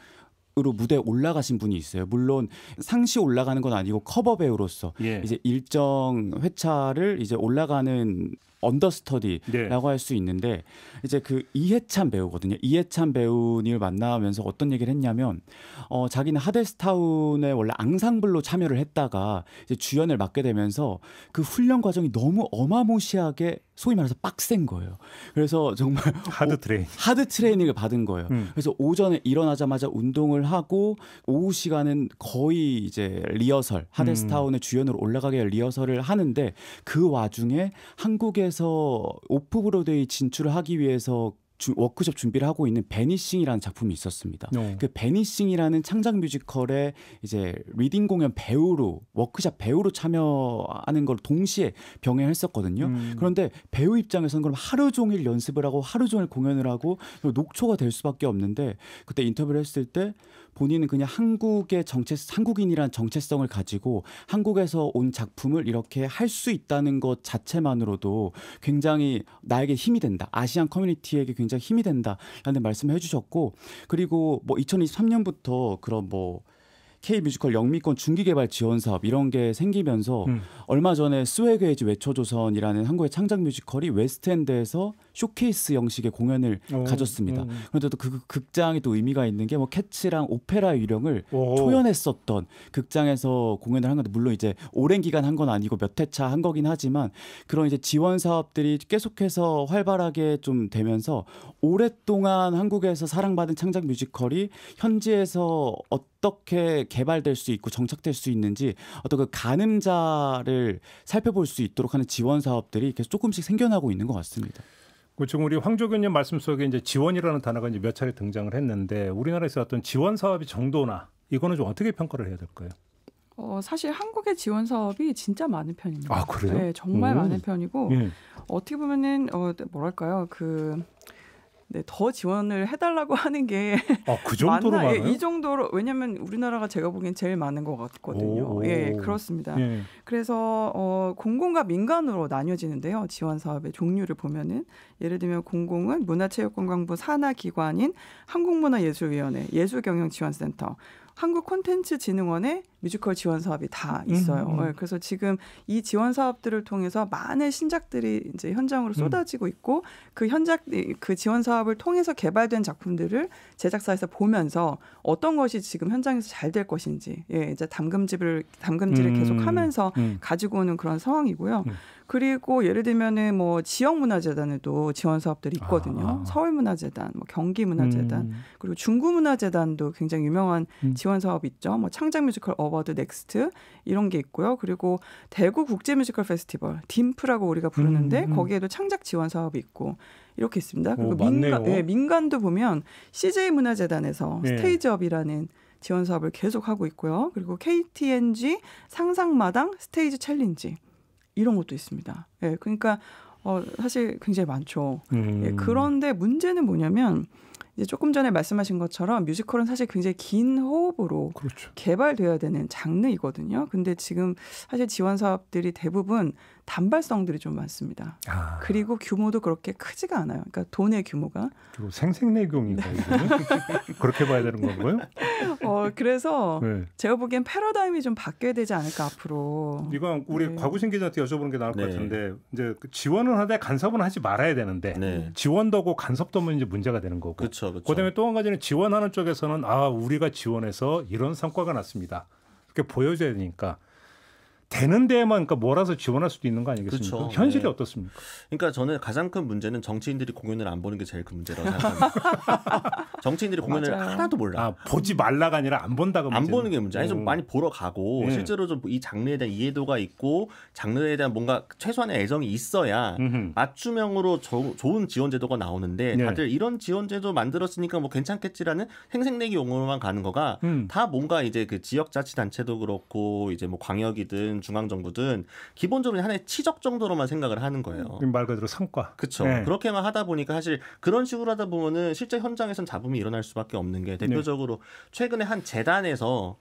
Speaker 6: 으로 무대에 올라가신 분이 있어요. 물론 상시 올라가는 건 아니고 커버 배우로서 이제 일정 회차를 이제 올라가는 언더스터디라고 할 수 있는데 이제 그 이해찬 배우거든요. 이해찬 배우님을 만나면서 어떤 얘기를 했냐면 자기는 하데스타운에 원래 앙상블로 참여를 했다가 이제 주연을 맡게 되면서 그 훈련 과정이 너무 어마무시하게 소위 말해서 빡센 거예요. 그래서 정말 하드 트레이닝을 받은 거예요. 그래서 오전에 일어나자마자 운동을 하고 오후 시간은 거의 이제 리허설, 하데스타운의 주연으로 올라가게 리허설을 하는데 그 와중에 한국에서 오프 브로드웨이 진출을 하기 위해서 워크숍 준비를 하고 있는 베니싱이라는 작품이 있었습니다. 그 베니싱이라는 창작 뮤지컬에 이제 리딩 공연 배우로 워크숍 배우로 참여하는 걸 동시에 병행했었거든요. 그런데 배우 입장에서는 그럼 하루 종일 연습을 하고 하루 종일 공연을 하고 녹초가 될 수밖에 없는데 그때 인터뷰를 했을 때 본인은 그냥 한국인이라는 정체성을 가지고 한국에서 온 작품을 이렇게 할 수 있다는 것 자체만으로도 굉장히 나에게 힘이 된다. 아시안 커뮤니티에게 굉장히 힘이 된다라는 말씀을 해주셨고 그리고 뭐 2023년부터 그런 뭐 K뮤지컬 영미권 중기개발 지원 사업 이런 게 생기면서 얼마 전에 스웨그에이지 외쳐조선이라는 한국의 창작 뮤지컬이 웨스트엔드에서 쇼케이스 형식의 공연을 가졌습니다. 그런데 또 그 극장이 또 의미가 있는 게 뭐 캐츠랑 오페라의 유령을 초연했었던 극장에서 공연을 한 건데 물론 이제 오랜 기간 한 건 아니고 몇 회차 한 거긴 하지만 그런 이제 지원 사업들이 계속해서 활발하게 좀 되면서 오랫동안 한국에서 사랑받은 창작 뮤지컬이 현지에서 어떻게 개발될 수 있고 정착될 수 있는지 어떤 그 가늠자를 살펴볼 수 있도록 하는 지원 사업들이 계속 조금씩 생겨나고 있는 것 같습니다.
Speaker 2: 지금 우리 황조균님 말씀 속에 이제 지원이라는 단어가 이제 몇 차례 등장을 했는데 우리나라에서 어떤 지원 사업의 정도나 이거는 좀 어떻게 평가를 해야 될까요?
Speaker 4: 사실 한국의 지원 사업이 진짜 많은 편입니다.
Speaker 2: 아, 그래요?
Speaker 4: 네, 정말 많은 편이고 어떻게 보면은 뭐랄까요 네, 더 지원을 해달라고 하는 게
Speaker 2: 그 정도로 많아요?
Speaker 4: 이 정도로 왜냐하면 우리나라가 제가 보기엔 제일 많은 것 같거든요. 예, 그렇습니다. 그래서 공공과 민간으로 나뉘어지는데요. 지원 사업의 종류를 보면은 예를 들면 공공은 문화체육관광부 산하 기관인 한국문화예술위원회, 예술경영지원센터, 한국콘텐츠진흥원의 뮤지컬 지원 사업이 다 있어요. 그래서 지금 이 지원 사업들을 통해서 많은 신작들이 이제 현장으로 쏟아지고 있고 그 지원 사업을 통해서 개발된 작품들을 제작사에서 보면서 어떤 것이 지금 현장에서 잘 될 것인지 이제 담금질을 계속하면서 가지고 오는 그런 상황이고요. 그리고 예를 들면은 뭐 지역문화재단에도 지원 사업들이 있거든요. 서울문화재단, 뭐 경기문화재단, 그리고 중구문화재단도 굉장히 유명한 지원 사업이 있죠. 뭐 창작뮤지컬 어워드 넥스트 이런 게 있고요. 그리고 대구 국제뮤지컬 페스티벌 딤프라고 우리가 부르는데 거기에도 창작 지원 사업이 있고 이렇게 있습니다. 그리고 민간도 보면 CJ문화재단에서 스테이지업이라는 지원 사업을 계속하고 있고요. 그리고 KTNG 상상마당 스테이지 챌린지 이런 것도 있습니다. 그러니까 사실 굉장히 많죠. 그런데 문제는 뭐냐면 이제 조금 전에 말씀하신 것처럼 뮤지컬은 사실 굉장히 긴 호흡으로 개발돼야 되는 장르이거든요. 근데 지금 사실 지원 사업들이 대부분 단발성들이 좀 많습니다. 그리고 규모도 그렇게 크지가 않아요. 그러니까 돈의 규모가.
Speaker 2: 그리고 생색내공인가요? 그렇게 봐야 되는 건가요?
Speaker 4: 그래서 제가 보기엔 패러다임이 좀 바뀌어야 되지 않을까 앞으로.
Speaker 2: 이건 우리 과구신 기자한테 여쭤보는 게 나을 것 같은데 이제 지원은 하되 간섭은 하지 말아야 되는데 지원도 하고 간섭도 하면 이제 문제가 되는 거고.
Speaker 5: 그렇죠.
Speaker 2: 그다음에 또 한 가지는 지원하는 쪽에서는 우리가 지원해서 이런 성과가 났습니다. 이렇게 보여줘야 되니까. 되는 데에만 그러니까 몰아서 지원할 수도 있는 거 아니겠습니까?
Speaker 5: 그렇죠.
Speaker 2: 현실이 어떻습니까?
Speaker 5: 그러니까 저는 가장 큰 문제는 정치인들이 공연을 안 보는 게 제일 큰 문제라고 생각합니다. 정치인들이 공연을 하나도 몰라.
Speaker 2: 보지 말라가 아니라 안 본다고
Speaker 5: 안 보는 게 문제. 아니 좀 많이 보러 가고 실제로 좀 이 장르에 대한 이해도가 있고 장르에 대한 뭔가 최소한의 애정이 있어야 맞춤형으로 좋은 지원 제도가 나오는데 다들 이런 지원 제도 만들었으니까 뭐 괜찮겠지라는 생색내기 용어로만 가는 거가 다 뭔가 이제 그 지역자치단체도 그렇고 이제 뭐 광역이든 중앙정부든 기본적으로 하나의 치적 정도로만 생각을 하는 거예요.
Speaker 2: 말 그대로 성과.
Speaker 5: 그렇죠. 그렇게만 하다 보니까 사실 그런 식으로 하다 보면은 실제 현장에선 잡음이 일어날 수밖에 없는 게 대표적으로 최근에 한 재단에서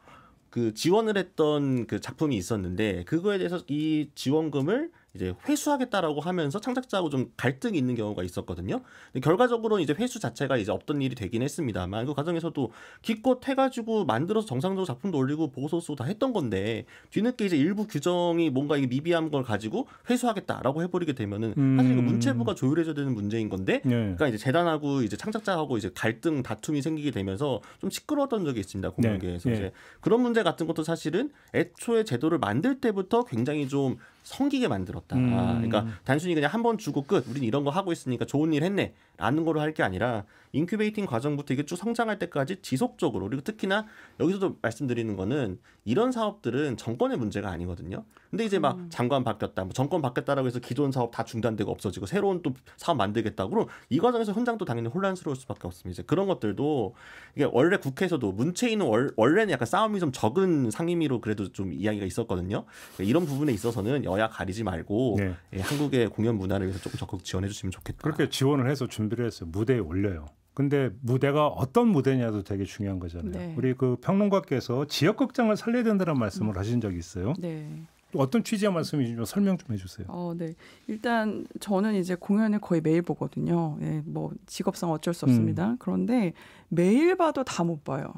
Speaker 5: 그 지원을 했던 그 작품이 있었는데 그거에 대해서 이 지원금을 이제 회수하겠다라고 하면서 창작자하고 좀 갈등이 있는 경우가 있었거든요. 근데 결과적으로는 이제 회수 자체가 이제 없던 일이 되긴 했습니다만 그 과정에서도 기껏 해가지고 만들어서 정상적으로 작품도 올리고 보고서 쓰고 다 했던 건데 뒤늦게 이제 일부 규정이 뭔가 이게 미비한 걸 가지고 회수하겠다라고 해버리게 되면은 사실 이거 문체부가 조율해줘야 되는 문제인 건데, 그러니까 이제 재단하고 이제 창작자하고 이제 갈등 다툼이 생기게 되면서 좀 시끄러웠던 적이 있습니다. 공연계에서 이제 그런 문제 같은 것도 사실은 애초에 제도를 만들 때부터 굉장히 좀 성기게 만들었다. 그러니까 단순히 그냥 한 번 주고 끝. 우린 이런 거 하고 있으니까 좋은 일 했네. 라는 거로 할 게 아니라 인큐베이팅 과정부터 이게 쭉 성장할 때까지 지속적으로, 그리고 특히나 여기서도 말씀드리는 거는 이런 사업들은 정권의 문제가 아니거든요. 근데 이제 막 장관 바뀌었다, 뭐 정권 바뀌었다라고 해서 기존 사업 다 중단되고 없어지고 새로운 또 사업 만들겠다고, 그럼 이 과정에서 현장도 당연히 혼란스러울 수밖에 없습니다. 이제 그런 것들도 이게 원래 국회에서도 문체인은 원래는 약간 싸움이 좀 적은 상임위로 그래도 좀 이야기가 있었거든요. 이런 부분에 있어서는 여야 가리지 말고
Speaker 2: 네.
Speaker 5: 한국의 공연 문화를 위해서 조금 적극 지원해 주시면 좋겠다.
Speaker 2: 그렇게 지원을 해서 준비를 했어요. 무대에 올려요. 근데 무대가 어떤 무대냐도 되게 중요한 거잖아요.
Speaker 4: 네.
Speaker 2: 우리 그 평론가께서 지역극장을 살려야 된다는 말씀을 하신 적이 있어요.
Speaker 4: 네.
Speaker 2: 어떤 취지의 말씀인지 좀 설명 좀 해주세요.
Speaker 4: 네. 일단 저는 이제 공연을 거의 매일 보거든요. 예, 뭐 직업상 어쩔 수 없습니다. 그런데 매일 봐도 다 못 봐요.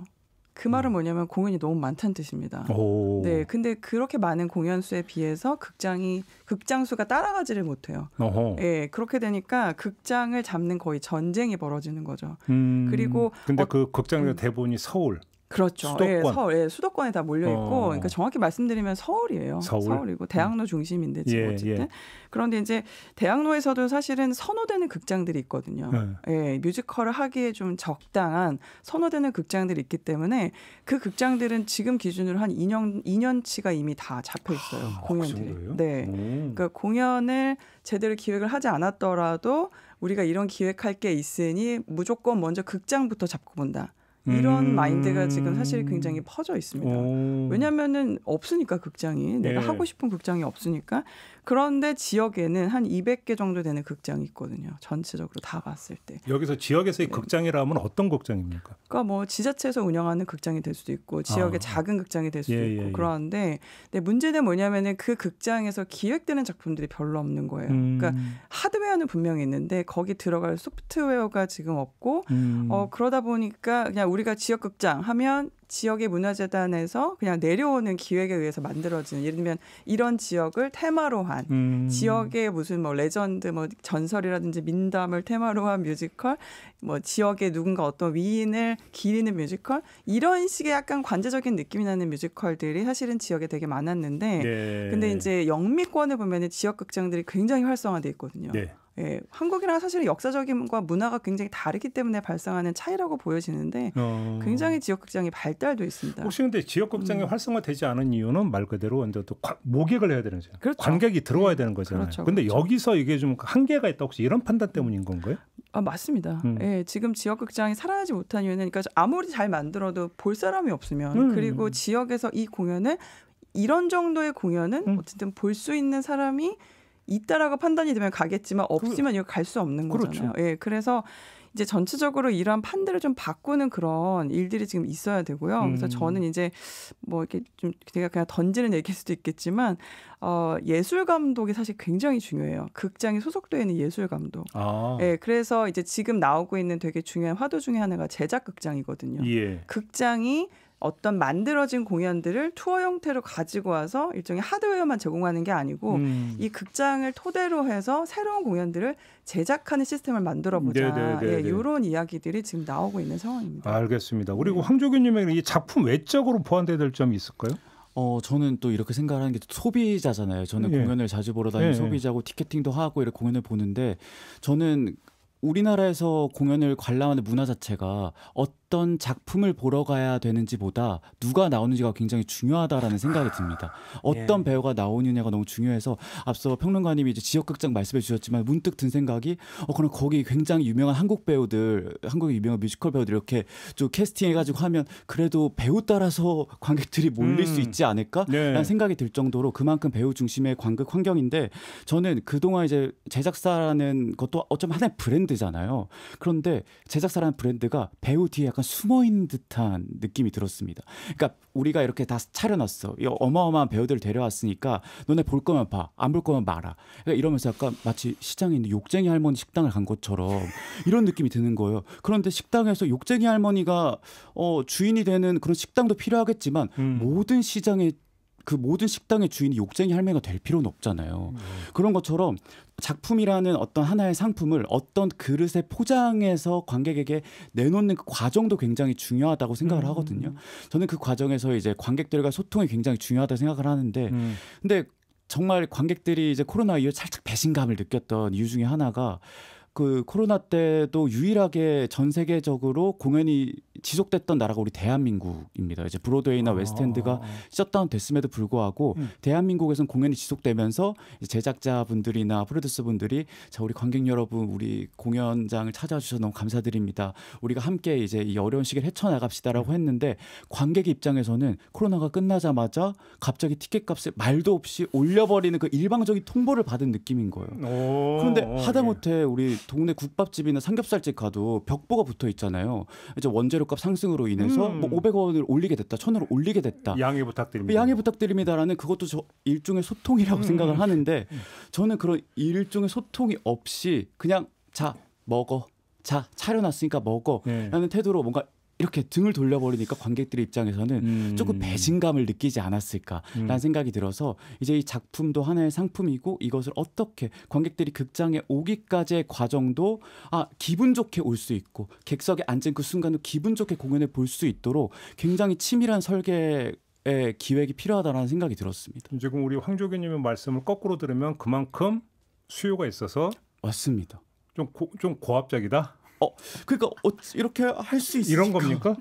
Speaker 4: 그 말은 뭐냐면 공연이 너무 많다는 뜻입니다.
Speaker 2: 오.
Speaker 4: 네, 근데 그렇게 많은 공연 수에 비해서 극장 수가 따라가지를 못해요.
Speaker 2: 어허.
Speaker 4: 예, 그렇게 되니까 극장을 잡는 거의 전쟁이 벌어지는 거죠. 그리고
Speaker 2: 근데 그 극장의 대본이 서울.
Speaker 4: 그렇죠.
Speaker 2: 수도권.
Speaker 4: 예, 서울, 수도권에 다 몰려 있고, 그러니까 정확히 말씀드리면 서울이에요. 서울이고 대학로 중심인데 지금 어쨌든.
Speaker 2: 예.
Speaker 4: 그런데 이제 대학로에서도 사실은 선호되는 극장들이 있거든요. 예, 뮤지컬을 하기에 좀 적당한 선호되는 극장들이 있기 때문에 그 극장들은 지금 기준으로 한 2년치가 이미 다 잡혀 있어요. 공연들이.
Speaker 2: 그
Speaker 4: 네, 그러니까 공연을 제대로 기획을 하지 않았더라도 우리가 이런 기획할 게 있으니 무조건 먼저 극장부터 잡고 본다. 이런 마인드가 지금 사실 굉장히 퍼져 있습니다. 왜냐하면은 없으니까 극장이 내가 하고 싶은 극장이 없으니까. 그런데 지역에는 한 200개 정도 되는 극장이 있거든요. 전체적으로 다 봤을 때.
Speaker 2: 여기서 지역에서의 극장이라면 어떤 극장입니까?
Speaker 4: 그러니까 뭐 지자체에서 운영하는 극장이 될 수도 있고 지역의 작은 극장이 될 수도 있고 그러는데 문제는 뭐냐면은 그 극장에서 기획되는 작품들이 별로 없는 거예요. 그러니까 하드웨어는 분명히 있는데 거기 들어갈 소프트웨어가 지금 없고 그러다 보니까 그냥 우리가 지역 극장 하면 지역의 문화재단에서 그냥 내려오는 기획에 의해서 만들어지는, 예를 들면 이런 지역을 테마로 한 지역의 무슨 뭐 레전드, 뭐 전설이라든지 민담을 테마로 한 뮤지컬, 뭐 지역의 누군가 어떤 위인을 기리는 뮤지컬, 이런 식의 약간 관제적인 느낌이 나는 뮤지컬들이 사실은 지역에 되게 많았는데, 근데 이제 영미권을 보면은 지역 극장들이 굉장히 활성화돼 있거든요.
Speaker 2: 네.
Speaker 4: 예, 한국이랑 사실은 역사적인과 문화가 굉장히 다르기 때문에 발생하는 차이라고 보여지는데 굉장히 지역극장이 발달돼 있습니다.
Speaker 2: 혹시 근데 지역극장이 활성화되지 않은 이유는 말 그대로 이제 또 모객을 해야 되는 거죠.
Speaker 4: 그렇죠.
Speaker 2: 관객이 들어와야 되는 거잖아요.
Speaker 4: 그렇죠.
Speaker 2: 근데 여기서 이게 좀 한계가 있다, 혹시 이런 판단 때문인 건가요?
Speaker 4: 맞습니다. 예, 지금 지역극장이 살아나지 못한 이유는, 그러니까 아무리 잘 만들어도 볼 사람이 없으면, 그리고 지역에서 이 공연을, 이런 정도의 공연은 어쨌든 볼 수 있는 사람이 있다라고 판단이 되면 가겠지만 없으면 이거 갈 수 없는 거잖아요.
Speaker 2: 그렇죠.
Speaker 4: 예, 그래서 이제 전체적으로 이러한 판들을 좀 바꾸는 그런 일들이 지금 있어야 되고요. 그래서 저는 이제 뭐 이렇게 좀 제가 그냥 던지는 얘기일 수도 있겠지만 예술 감독이 사실 굉장히 중요해요. 극장에 소속되어 있는 예술 감독. 예, 그래서 이제 지금 나오고 있는 되게 중요한 화두 중에 하나가 제작 극장이거든요.
Speaker 2: 예.
Speaker 4: 극장이 어떤 만들어진 공연들을 투어 형태로 가지고 와서 일종의 하드웨어만 제공하는 게 아니고 이 극장을 토대로 해서 새로운 공연들을 제작하는 시스템을 만들어보자. 예, 이런 이야기들이 지금 나오고 있는 상황입니다.
Speaker 2: 알겠습니다. 그리고 황조균님의 이 작품 외적으로 보완돼야 될 점이 있을까요?
Speaker 6: 저는 또 이렇게 생각하는 게 소비자잖아요. 저는 공연을 자주 보러 다니는 소비자고 티켓팅도 하고 이렇게 공연을 보는데, 저는 우리나라에서 공연을 관람하는 문화 자체가 어떤 작품을 보러 가야 되는지보다 누가 나오는지가 굉장히 중요하다라는 생각이 듭니다. 어떤 배우가 나오느냐가 너무 중요해서, 앞서 평론가님이 이제 지역극장 말씀해 주셨지만 문득 든 생각이 그럼 거기 굉장히 유명한 한국 배우들, 한국의 유명한 뮤지컬 배우들 이렇게 좀 캐스팅해가지고 하면 그래도 배우 따라서 관객들이 몰릴 수 있지 않을까라는 생각이 들 정도로 그만큼 배우 중심의 관객 환경인데, 저는 그동안 이제 제작사라는 것도 어쩌면 하나의 브랜드잖아요. 그런데 제작사라는 브랜드가 배우 뒤에 약간 숨어있는 듯한 느낌이 들었습니다. 그러니까 우리가 이렇게 다 차려놨어. 이 어마어마한 배우들을 데려왔으니까 너네 볼 거면 봐, 안 볼 거면 마라. 그러니까 이러면서 약간 마치 시장에 있는 욕쟁이 할머니 식당을 간 것처럼 이런 느낌이 드는 거예요. 그런데 식당에서 욕쟁이 할머니가 주인이 되는 그런 식당도 필요하겠지만 모든 시장에 그 모든 식당의 주인이 욕쟁이 할매가 될 필요는 없잖아요. 그런 것처럼 작품이라는 어떤 하나의 상품을 어떤 그릇에 포장해서 관객에게 내놓는 그 과정도 굉장히 중요하다고 생각을 하거든요. 저는 그 과정에서 이제 관객들과 소통이 굉장히 중요하다고 생각을 하는데, 근데 정말 관객들이 이제 코로나 이후에 살짝 배신감을 느꼈던 이유 중에 하나가 그 코로나 때도 유일하게 전 세계적으로 공연이 지속됐던 나라가 우리 대한민국입니다. 이제 브로드웨이나 웨스트엔드가 셧다운 됐음에도 불구하고 대한민국에서는 공연이 지속되면서 제작자분들이나 프로듀서분들이 자 우리 관객 여러분 우리 공연장을 찾아주셔서 너무 감사드립니다. 우리가 함께 이제 이 어려운 시기를 헤쳐나갑시다라고 했는데 관객의 입장에서는 코로나가 끝나자마자 갑자기 티켓값을 말도 없이 올려버리는 그 일방적인 통보를 받은 느낌인 거예요. 그런데 하다못해 우리 동네 국밥집이나 삼겹살집 가도 벽보가 붙어 있잖아요. 이제 원재료값 상승으로 인해서 뭐 500원을 올리게 됐다, 1,000원을 올리게 됐다.
Speaker 2: 양해 부탁드립니다.
Speaker 6: 양해 부탁드립니다라는 그것도 저 일종의 소통이라고 생각을 하는데 저는 그런 일종의 소통이 없이 그냥 자 먹어, 자 차려놨으니까 먹어라는 태도로 뭔가 이렇게 등을 돌려버리니까 관객들 입장에서는 조금 배신감을 느끼지 않았을까라는 생각이 들어서 이제 이 작품도 하나의 상품이고 이것을 어떻게 관객들이 극장에 오기까지의 과정도 기분 좋게 올 수 있고 객석에 앉은 그 순간도 기분 좋게 공연을 볼 수 있도록 굉장히 치밀한 설계의 기획이 필요하다는 생각이 들었습니다.
Speaker 2: 지금 우리 황조교님의 말씀을 거꾸로 들으면 그만큼 수요가 있어서
Speaker 6: 맞습니다.
Speaker 2: 좀 고압적이다.
Speaker 6: 그러니까 이렇게 할 수 있을까?
Speaker 2: 이런 겁니까?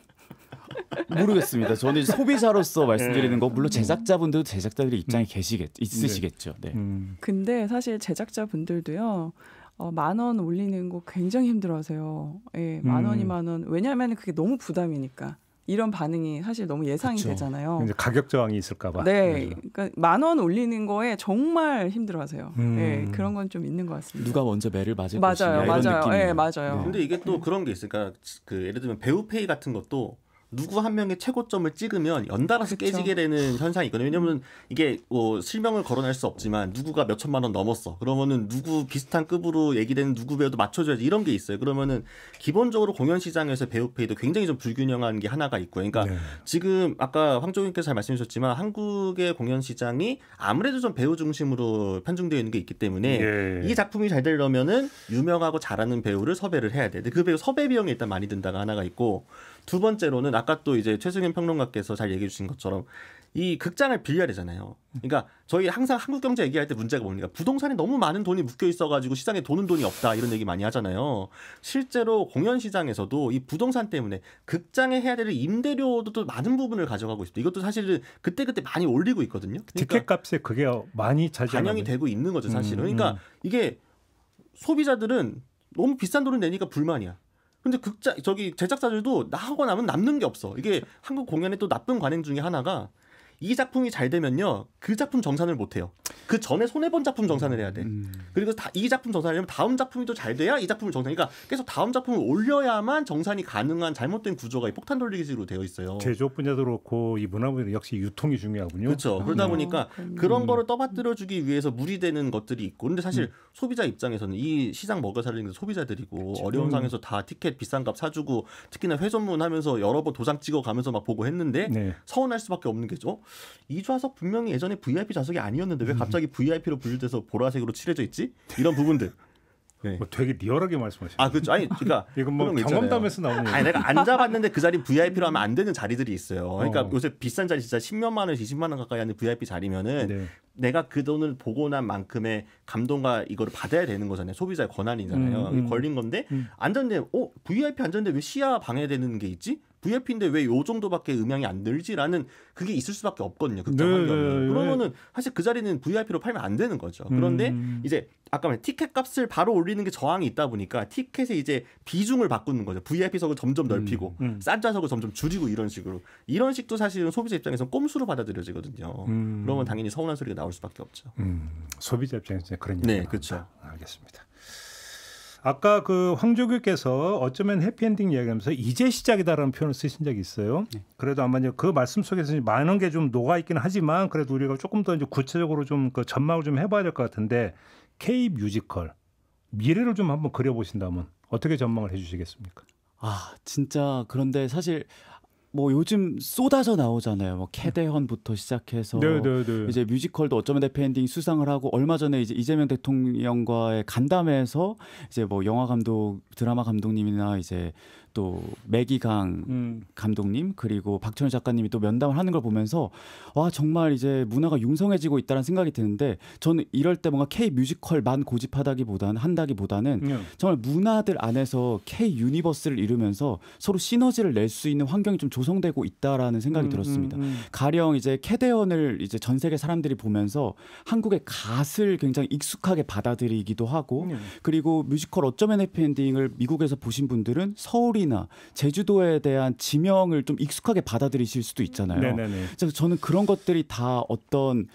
Speaker 6: 모르겠습니다. 저는 소비자로서 말씀드리는 거 물론 제작자분들도 제작자들의 입장이 있으시겠죠. 네.
Speaker 4: 근데 사실 제작자분들도요. 10,000원 올리는 거 굉장히 힘들어하세요. 예, 10,000원, 20,000원. 왜냐하면 그게 너무 부담이니까. 이런 반응이 사실 너무 예상이
Speaker 6: 그쵸.
Speaker 4: 되잖아요.
Speaker 2: 이제 가격 저항이 있을까봐.
Speaker 4: 네, 그러니까 10,000원 올리는 거에 정말 힘들어하세요. 네, 그런 건 좀 있는 것 같습니다.
Speaker 6: 누가 먼저 매를 맞을
Speaker 4: 맞아요,
Speaker 6: 것이냐 이런
Speaker 4: 맞아요.
Speaker 6: 느낌이에요.
Speaker 4: 네, 맞아요.
Speaker 5: 근데 이게 또 그런 게 있으니까 그 예를 들면 배우 페이 같은 것도 누구 한 명의 최고점을 찍으면 연달아서
Speaker 4: 그쵸.
Speaker 5: 깨지게 되는 현상이 있거든요. 왜냐면 이게 뭐 실명을 거론할 수 없지만 누구가 몇 천만 원 넘었어. 그러면은 누구 비슷한 급으로 얘기되는 누구 배우도 맞춰줘야지 이런 게 있어요. 그러면은 기본적으로 공연 시장에서 배우 페이도 굉장히 좀 불균형한 게 하나가 있고요. 그러니까 지금 아까 황조님께서 잘 말씀해 주셨지만 한국의 공연 시장이 아무래도 좀 배우 중심으로 편중되어 있는 게 있기 때문에 이 작품이 잘 되려면은 유명하고 잘하는 배우를 섭외를 해야 돼. 근데 그 배우 섭외 비용이 일단 많이 든다가 하나가 있고 두 번째로는 아까 또 이제 최승현 평론가께서 잘 얘기해 주신 것처럼 이 극장을 빌려야 되잖아요. 그러니까 저희 항상 한국 경제 얘기할 때 문제가 뭡니까? 부동산에 너무 많은 돈이 묶여 있어가지고 시장에 도는 돈이 없다 이런 얘기 많이 하잖아요. 실제로 공연 시장에서도 이 부동산 때문에 극장에 해야 될 임대료도 또 많은 부분을 가져가고 있습니다. 이것도 사실은 그때그때 많이 올리고 있거든요. 그러니까
Speaker 2: 티켓값에 그게 많이
Speaker 5: 반영이 되고 있는 거죠, 사실은. 그러니까 이게 소비자들은 너무 비싼 돈을 내니까 불만이야. 근데 제작자들도 나하고 나면 남는 게 없어. 이게 한국 공연의 또 나쁜 관행 중에 하나가 이 작품이 잘 되면요 그 작품 정산을 못 해요. 그 전에 손해본 작품 정산을 해야 돼. 그리고 이 작품 정산하려면 다음 작품이 또 잘 돼야 이 작품을 정산. 그러니까 계속 다음 작품을 올려야만 정산이 가능한 잘못된 구조가 폭탄 돌리기식으로 되어 있어요.
Speaker 2: 제조업 분야도 그렇고 이 문화 분야 역시 유통이 중요하군요.
Speaker 5: 그렇죠. 그러다 보니까 그런 거를 떠받들어주기 위해서 무리되는 것들이 있고, 근데 사실 소비자 입장에서는 이 시장 먹여 살리는 게 소비자들이고 그렇죠. 어려운 상황에서 다 티켓 비싼 값 사주고 특히나 회전문하면서 여러 번 도장 찍어가면서 막 보고 했는데 서운할 수밖에 없는 게죠. 이 좌석 분명히 예전에 VIP 좌석이 아니었는데 왜 갑자기 VIP로 분류돼서 보라색으로 칠해져 있지? 이런 부분들.
Speaker 2: 네. 뭐 되게 리얼하게 말씀하시네요.
Speaker 5: 그렇죠. 아니, 그러니까
Speaker 2: 이건 뭐 경험담에서 나오는.
Speaker 5: 아니, 내가 앉아봤는데 그 자리 VIP로 하면 안 되는 자리들이 있어요. 그러니까 요새 비싼 자리 진짜 10몇만 원, 20만 원 가까이 하는 VIP 자리면은 내가 그 돈을 보고 난 만큼의 감동과 이거를 받아야 되는 거잖아요. 소비자의 권한이잖아요. 걸린 건데 앉았는데 VIP 앉았는데 왜 시야 방해되는 게 있지? VIP인데 왜 요 정도밖에 음향이 안 들지라는 그게 있을 수밖에 없거든요. 극장 환경은. 그러면은 사실 그 자리는 VIP로 팔면 안 되는 거죠. 그런데 이제 아까 말한 티켓 값을 바로 올리는 게 저항이 있다 보니까 티켓의 이제 비중을 바꾸는 거죠. VIP석을 점점 넓히고 싼 좌석을 점점 줄이고 이런 식으로. 이런 식도 사실은 소비자 입장에서 꼼수로 받아들여지거든요. 그러면 당연히 서운한 소리가 나올 수밖에 없죠.
Speaker 2: 소비자 입장에서 그런
Speaker 5: 네,
Speaker 2: 얘기가
Speaker 5: 그렇죠.
Speaker 2: 알겠습니다. 아까 그 황조규께서 어쩌면 해피엔딩 이야기하면서 이제 시작이다라는 표현을 쓰신 적이 있어요. 그래도 아마 이제 그 말씀 속에서 많은 게 좀 녹아 있기는 하지만 그래도 우리가 조금 더 이제 구체적으로 좀 그 전망을 좀 해봐야 될 것 같은데 K 뮤지컬 미래를 좀 한번 그려보신다면 어떻게 전망을 해주시겠습니까?
Speaker 6: 진짜 그런데 사실 뭐 요즘 쏟아져 나오잖아요. 뭐 캐대헌부터 시작해서 이제 뮤지컬도 어쩌면 해피엔딩 수상을 하고 얼마 전에 이제 이재명 대통령과의 간담회에서 이제 뭐 영화 감독, 드라마 감독님이나 이제 또 매기강 감독님 그리고 박철현 작가님이 또 면담을 하는 걸 보면서 와 정말 이제 문화가 융성해지고 있다는 생각이 드는데 저는 이럴 때 뭔가 K 뮤지컬만 한다기보다는 정말 문화들 안에서 K 유니버스를 이루면서 서로 시너지를 낼 수 있는 환경이 좀 조성되고 있다라는 생각이 들었습니다. 가령 이제 캐대언을 이제 전 세계 사람들이 보면서 한국의 갓을 굉장히 익숙하게 받아들이기도 하고 그리고 뮤지컬 어쩌면 해피엔딩을 미국에서 보신 분들은 서울이나 제주도에 대한 지명을 좀 익숙하게 받아들이실 수도 있잖아요.
Speaker 2: 네네네.
Speaker 6: 그래서 저는 그런 것들이 다 어떤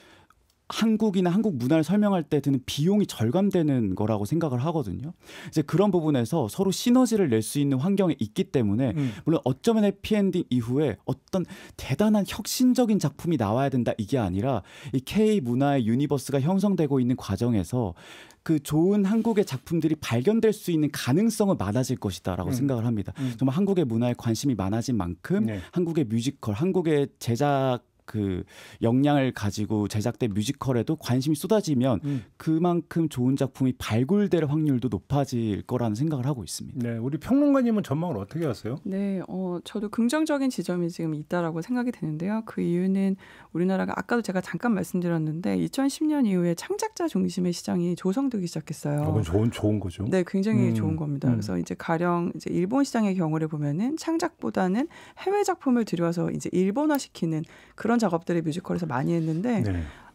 Speaker 6: 한국이나 한국 문화를 설명할 때 드는 비용이 절감되는 거라고 생각을 하거든요. 이제 그런 부분에서 서로 시너지를 낼 수 있는 환경에 있기 때문에 물론 어쩌면 해피엔딩 이후에 어떤 대단한 혁신적인 작품이 나와야 된다 이게 아니라 이 K 문화의 유니버스가 형성되고 있는 과정에서 그 좋은 한국의 작품들이 발견될 수 있는 가능성은 많아질 것이다라고 생각을 합니다. 정말 한국의 문화에 관심이 많아진 만큼 한국의 뮤지컬, 한국의 제작 그 역량을 가지고 제작된 뮤지컬에도 관심이 쏟아지면 그만큼 좋은 작품이 발굴될 확률도 높아질 거라는 생각을 하고 있습니다.
Speaker 2: 네, 우리 평론가님은 전망을 어떻게 하세요?
Speaker 4: 네, 저도 긍정적인 지점이 지금 있다라고 생각이 되는데요. 그 이유는 우리나라가 아까도 제가 잠깐 말씀드렸는데 2010년 이후에 창작자 중심의 시장이 조성되기 시작했어요.
Speaker 2: 그건 좋은 거죠.
Speaker 4: 네, 굉장히 좋은 겁니다. 그래서 이제 가령 이제 일본 시장의 경우를 보면은 창작보다는 해외 작품을 들여와서 이제 일본화시키는 그런 작업들이 뮤지컬에서 많이 했는데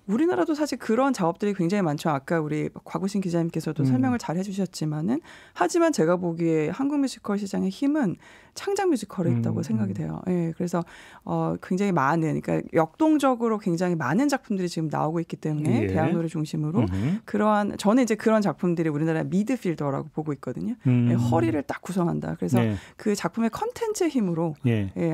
Speaker 4: 우리나라도 사실 그런 작업들이 굉장히 많죠. 아까 우리 곽우신 기자님께서도 설명을 잘 해주셨지만은 하지만 제가 보기에 한국 뮤지컬 시장의 힘은 창작 뮤지컬에 있다고 생각이 돼요. 예, 그래서 굉장히 많은, 그러니까 역동적으로 굉장히 많은 작품들이 지금 나오고 있기 때문에 대학로를 중심으로 저는 이제 그런 작품들이 우리나라 미드필더라고 보고 있거든요. 예, 허리를 딱 구성한다. 그래서 그 작품의 컨텐츠의 힘으로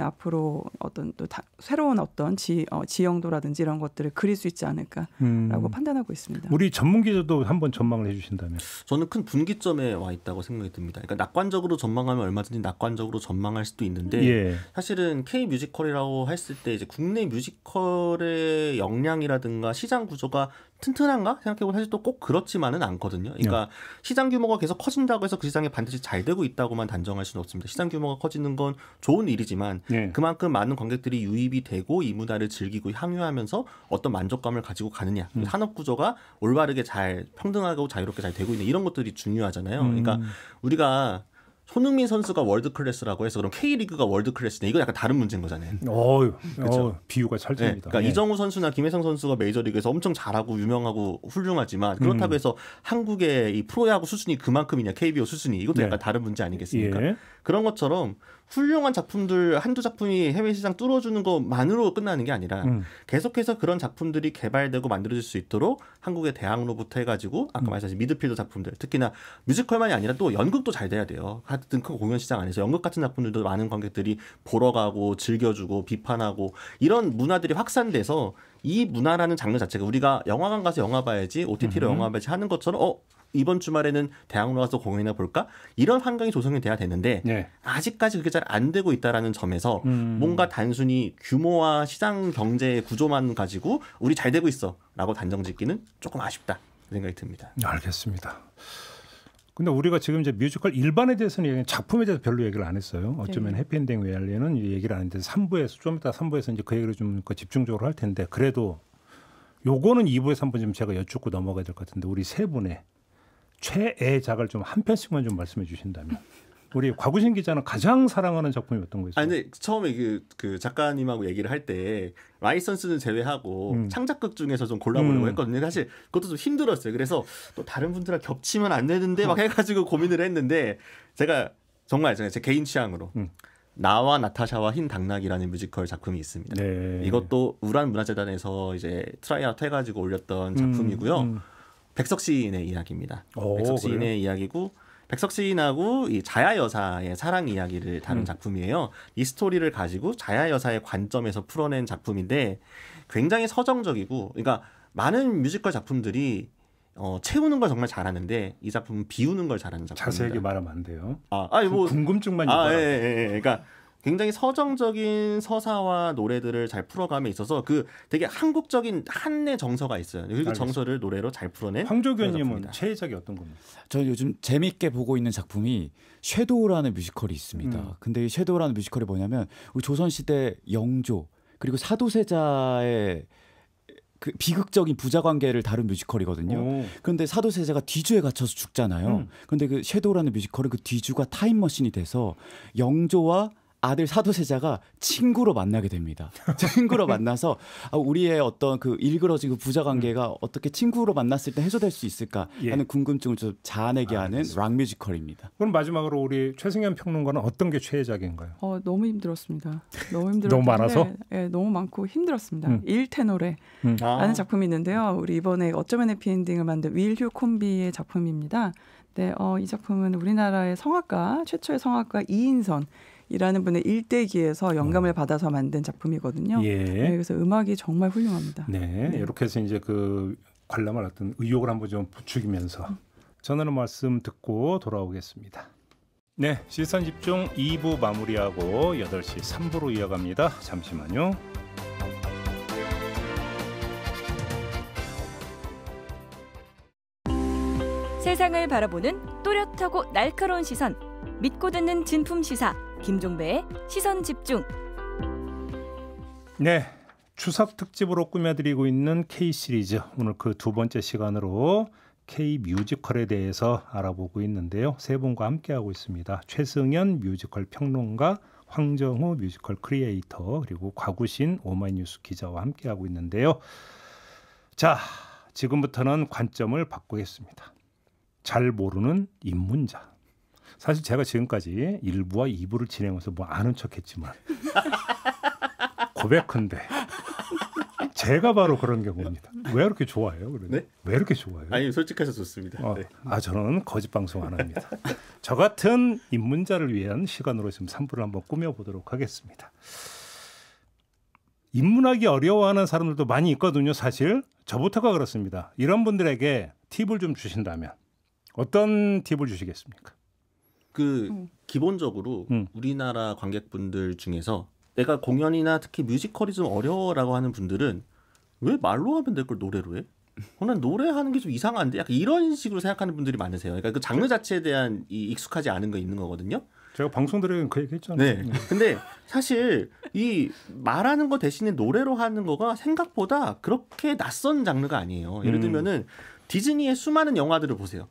Speaker 4: 앞으로 어떤 또 새로운 어떤 지형도라든지 이런 것들을 그릴 수 있지 않을까라고 판단하고 있습니다.
Speaker 2: 우리 전문 기자도 한번 전망을 해주신다면?
Speaker 5: 저는 큰 분기점에 와 있다고 생각이 듭니다. 그러니까 낙관적으로 전망하면 얼마든지 낙관적으로 전망할 수도 있는데 사실은 K 뮤지컬이라고 했을 때 이제 국내 뮤지컬의 역량이라든가 시장 구조가 튼튼한가 생각해보면 사실 또 꼭 그렇지만은 않거든요. 그러니까 시장 규모가 계속 커진다고 해서 그 시장이 반드시 잘 되고 있다고만 단정할 수는 없습니다. 시장 규모가 커지는 건 좋은 일이지만 그만큼 많은 관객들이 유입이 되고 이 문화를 즐기고 향유하면서 어떤 만족감을 가지고 가느냐, 산업 구조가 올바르게 잘 평등하고 자유롭게 잘 되고 있는 이런 것들이 중요하잖아요. 그러니까 우리가 손흥민 선수가 월드 클래스라고 해서 그럼 K리그가 월드 클래스네. 이거 약간 다른 문제인 거잖아요.
Speaker 2: 그렇죠. 비유가 찰집니다.
Speaker 5: 그러니까 이정우 선수나 김혜성 선수가 메이저리그에서 엄청 잘하고 유명하고 훌륭하지만 그렇다고 해서 한국의 이 프로야구 수준이 그만큼이냐, KBO 수준이, 이것도 약간 다른 문제 아니겠습니까? 그런 것처럼 훌륭한 작품들 한두 작품이 해외 시장 뚫어주는 것만으로 끝나는 게 아니라 계속해서 그런 작품들이 개발되고 만들어질 수 있도록 한국의 대학로부터 해가지고 아까 말씀하신 미드필더 작품들, 특히나 뮤지컬만이 아니라 또 연극도 잘 돼야 돼요. 하여튼 큰 공연 시장 안에서 연극 같은 작품들도 많은 관객들이 보러 가고 즐겨주고 비판하고 이런 문화들이 확산돼서 이 문화라는 장르 자체가 우리가 영화관 가서 영화 봐야지, OTT로 영화 봐야지 하는 것처럼 이번 주말에는 대학로 가서 공연이나 볼까? 이런 환경이 조성이 돼야 되는데 아직까지 그게 잘 안 되고 있다라는 점에서 뭔가 단순히 규모와 시장 경제의 구조만 가지고 우리 잘 되고 있어라고 단정짓기는 조금 아쉽다 생각이 듭니다.
Speaker 2: 알겠습니다. 근데 우리가 지금 이제 뮤지컬 일반에 대해서는 작품에 대해서 별로 얘기를 안 했어요. 어쩌면 해피엔딩 외에는 얘기를 안 했는데 3부에서 좀 이따 3부에서 이제 그 얘기를 좀 집중적으로 할 텐데 그래도 요거는 2부에서 한번 좀 제가 여쭙고 넘어가야 될 것 같은데 우리 세 분의 최애작을 좀 한 편씩만 좀 말씀해 주신다면. 우리 곽우신 기자는 가장 사랑하는 작품이 어떤 거였어요?
Speaker 5: 근데 처음에 그 작가님하고 얘기를 할 때 라이선스는 제외하고 창작극 중에서 좀 골라보려고 했거든요. 사실 그것도 좀 힘들었어요. 그래서 또 다른 분들랑 겹치면 안 되는데 막 해가지고 고민을 했는데 제가 정말 제 개인 취향으로 나와 나타샤와 흰 당나귀라는 뮤지컬 작품이 있습니다. 이것도 우란 문화재단에서 이제 트라이아웃 해가지고 올렸던 작품이고요. 백석 시인의 이야기입니다. 백석 시인의 이야기고 백석 시인하고 이 자야 여사의 사랑 이야기를 다룬 작품이에요. 이 스토리를 가지고 자야 여사의 관점에서 풀어낸 작품인데 굉장히 서정적이고, 그러니까 많은 뮤지컬 작품들이 채우는 걸 정말 잘하는데 이 작품은 비우는 걸 잘하는 작품입니다.
Speaker 2: 자세하게 말하면 안 돼요.
Speaker 5: 뭐
Speaker 2: 궁금증만.
Speaker 5: 그러니까 굉장히 서정적인 서사와 노래들을 잘 풀어감에 있어서 그 되게 한국적인 한의 정서가 있어요. 그 정서를 노래로 잘 풀어낸
Speaker 2: 황조교님은 최애작이 어떤 겁니까?
Speaker 6: 저는 요즘 재밌게 보고 있는 작품이 섀도우라는 뮤지컬이 있습니다. 근데 이 섀도우라는 뮤지컬이 뭐냐면 우리 조선시대 영조 그리고 사도세자의 그 비극적인 부자 관계를 다룬 뮤지컬이거든요. 그런데 사도세자가 뒤주에 갇혀서 죽잖아요. 그런데 그 섀도우라는 뮤지컬은 그 뒤주가 타임머신이 돼서 영조와 아들 사도세자가 친구로 만나게 됩니다. 친구로 만나서 우리의 어떤 그 일그러진 그 부자 관계가 어떻게 친구로 만났을 때 해소될 수 있을까 하는 궁금증을 좀 자아내게 하는 락 뮤지컬입니다.
Speaker 2: 그럼 마지막으로 우리 최승현 평론가는 어떤 게 최애작인가요?
Speaker 4: 너무 힘들었습니다. 너무 힘들었는데
Speaker 2: 너무 많아서?
Speaker 4: 네, 너무 많고 힘들었습니다. 일테노레라는 작품이 있는데요. 우리 이번에 어쩌면 해피엔딩을 만든 윌휴 콤비의 작품입니다. 네, 이 작품은 우리나라의 성악가 최초의 성악가 이인선 이라는 분의 일대기에서 영감을 받아서 만든 작품이거든요. 네, 그래서 음악이 정말 훌륭합니다.
Speaker 2: 네, 이렇게 해서 이제 그 관람할 어떤 의욕을 한번 좀 부추기면서 전하는 말씀 듣고 돌아오겠습니다. 네, 시선 집중 2부 마무리하고 8시 3부로 이어갑니다. 잠시만요.
Speaker 7: 세상을 바라보는 또렷하고 날카로운 시선, 믿고 듣는 진품 시사 김종배의 시선 집중.
Speaker 2: 네, 추석 특집으로 꾸며드리고 있는 K 시리즈 오늘 그 두 번째 시간으로 K 뮤지컬에 대해서 알아보고 있는데요. 세 분과 함께하고 있습니다. 최승현 뮤지컬 평론가, 황정우 뮤지컬 크리에이터, 그리고 곽우신 오마이뉴스 기자와 함께하고 있는데요. 자, 지금부터는 관점을 바꾸겠습니다. 잘 모르는 입문자. 사실 제가 지금까지 1부와 2부를 진행해서 뭐 아는 척했지만 고백한데 제가 바로 그런 경우입니다. 왜 이렇게 좋아해요?
Speaker 5: 네?
Speaker 2: 왜 이렇게 좋아해요?
Speaker 5: 아니 솔직해서 좋습니다. 네.
Speaker 2: 저는 거짓 방송 안 합니다. 저 같은 입문자를 위한 시간으로 지금 3부를 한번 꾸며보도록 하겠습니다. 입문하기 어려워하는 사람들도 많이 있거든요. 사실 저부터가 그렇습니다. 이런 분들에게 팁을 좀 주신다면 어떤 팁을 주시겠습니까?
Speaker 5: 기본적으로 우리나라 관객분들 중에서 내가 공연이나 특히 뮤지컬이 좀 어려워라고 하는 분들은 왜 말로 하면 될 걸 노래로 해? 난 노래하는 게 좀 이상한데 약간 이런 식으로 생각하는 분들이 많으세요. 그러니까 그 장르 자체에 대한 이 익숙하지 않은 거 있는 거거든요.
Speaker 2: 제가 방송 들으면 그 얘기 했잖아요.
Speaker 5: 네. 근데 사실 이 말하는 거 대신에 노래로 하는 거가 생각보다 그렇게 낯선 장르가 아니에요. 예를 들면은 디즈니의 수많은 영화들을 보세요.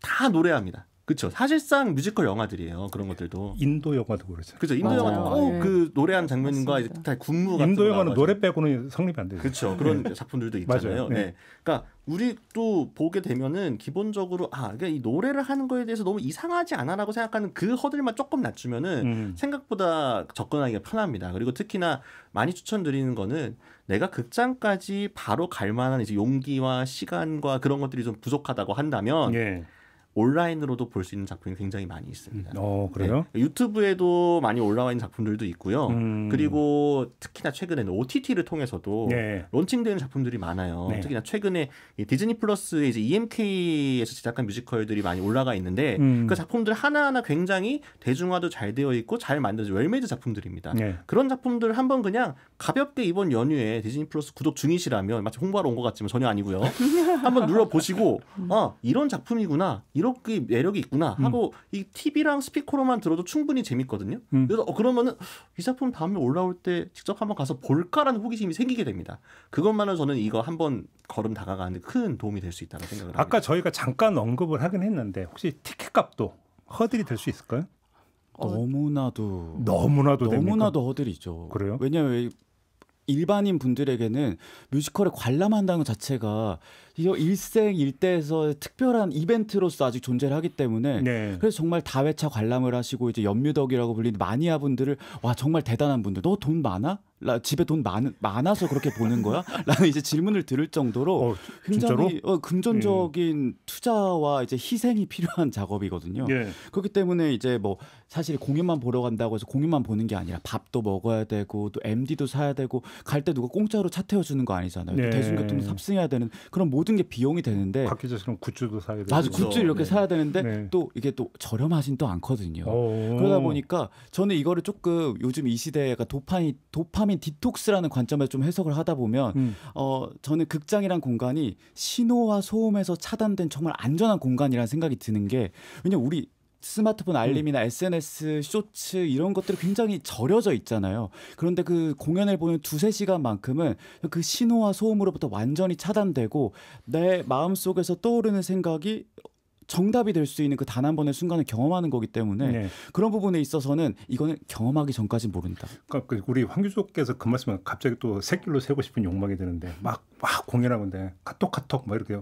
Speaker 5: 다 노래합니다. 그렇죠. 사실상 뮤지컬 영화들이에요. 그런 것들도.
Speaker 2: 인도 영화도 그렇죠.
Speaker 5: 그렇죠. 인도 영화도 꼭 그 노래하는 장면과 다 군무 같은
Speaker 2: 인도 영화는 노래 빼고는 성립이 안 되죠.
Speaker 5: 그렇죠. 그런 작품들도 있잖아요.
Speaker 2: 맞아요. 네.
Speaker 5: 네. 그러니까 우리도 보게 되면은 기본적으로 그러니까 이 노래를 하는 거에 대해서 너무 이상하지 않아라고 생각하는 그 허들만 조금 낮추면은 생각보다 접근하기가 편합니다. 그리고 특히나 많이 추천드리는 거는 내가 극장까지 바로 갈 만한 이제 용기와 시간과 그런 것들이 좀 부족하다고 한다면 온라인으로도 볼 수 있는 작품이 굉장히 많이 있습니다.
Speaker 2: 그래요?
Speaker 5: 네. 유튜브에도 많이 올라와 있는 작품들도 있고요. 그리고 특히나 최근에는 OTT를 통해서도 론칭되는 작품들이 많아요. 특히나 최근에 디즈니 플러스에 이제 EMK에서 제작한 뮤지컬들이 많이 올라가 있는데 그 작품들 하나하나 굉장히 대중화도 잘 되어 있고 잘 만든 웰메이드 작품들입니다. 그런 작품들 한번 그냥 가볍게 이번 연휴에 디즈니 플러스 구독 중이시라면 마치 홍보하러 온 것 같지만 전혀 아니고요. 한번 눌러보시고 이런 작품이구나. 이렇게 매력이 있구나 하고 이 TV랑 스피커로만 들어도 충분히 재밌거든요. 그래서 그러면은 이 작품 다음에 올라올 때 직접 한번 가서 볼까라는 호기심이 생기게 됩니다. 그것만으로 저는 이거 한번 걸음 다가가는 데 큰 도움이 될 수 있다고 생각을 합니다.
Speaker 2: 아까 저희가 잠깐 언급을 하긴 했는데 혹시 티켓값도 허들이 될 수 있을까요?
Speaker 6: 너무나도 허들이죠.
Speaker 2: 그래요?
Speaker 6: 왜냐하면 일반인 분들에게는 뮤지컬에 관람한다는 것 자체가 이거 일생일대에서 특별한 이벤트로서 아직 존재를 하기 때문에 그래서 정말 다회차 관람을 하시고 이제 연뮤덕이라고 불리는 마니아 분들을 와 정말 대단한 분들 너 돈 많아? 집에 돈 많아서 그렇게 보는 거야? 라는 이제 질문을 들을 정도로 굉장히 금전적인 투자와 이제 희생이 필요한 작업이거든요.
Speaker 2: 예.
Speaker 6: 그렇기 때문에 이제 뭐 사실 공연만 보러 간다고 해서 공연만 보는 게 아니라 밥도 먹어야 되고 또 MD도 사야 되고 갈 때 누가 공짜로 차 태워주는 거 아니잖아요.
Speaker 2: 네.
Speaker 6: 또 대중교통도 탑승해야 되는 그런 모든 게 비용이 되는데
Speaker 2: 박 기자처럼 굿즈도 사야 되고
Speaker 6: 아주 굿즈 이렇게
Speaker 5: 네.
Speaker 6: 사야 되는데
Speaker 2: 네.
Speaker 6: 또 이게 또 저렴하진 또 않거든요.
Speaker 2: 오.
Speaker 6: 그러다 보니까 저는 이거를 조금 요즘 이 시대가 도파민 디톡스라는 관점에서 좀 해석을 하다 보면 저는 극장이란 공간이 신호와 소음에서 차단된 정말 안전한 공간이라는 생각이 드는 게 왜냐면 우리 스마트폰 알림이나 SNS, 쇼츠 이런 것들이 굉장히 절여져 있잖아요. 그런데 그 공연을 보는 2-3시간만큼은 그 신호와 소음으로부터 완전히 차단되고 내 마음속에서 떠오르는 생각이 정답이 될 수 있는 그 단 한 번의 순간을 경험하는 거기 때문에
Speaker 2: 네.
Speaker 6: 그런 부분에 있어서는 이거는 경험하기 전까지는 모른다.
Speaker 2: 그러니까 우리 황 교수께서 그 말씀을 갑자기 또 새길로 세고 싶은 욕망이 드는데 막 공연하는데 카톡 막 이렇게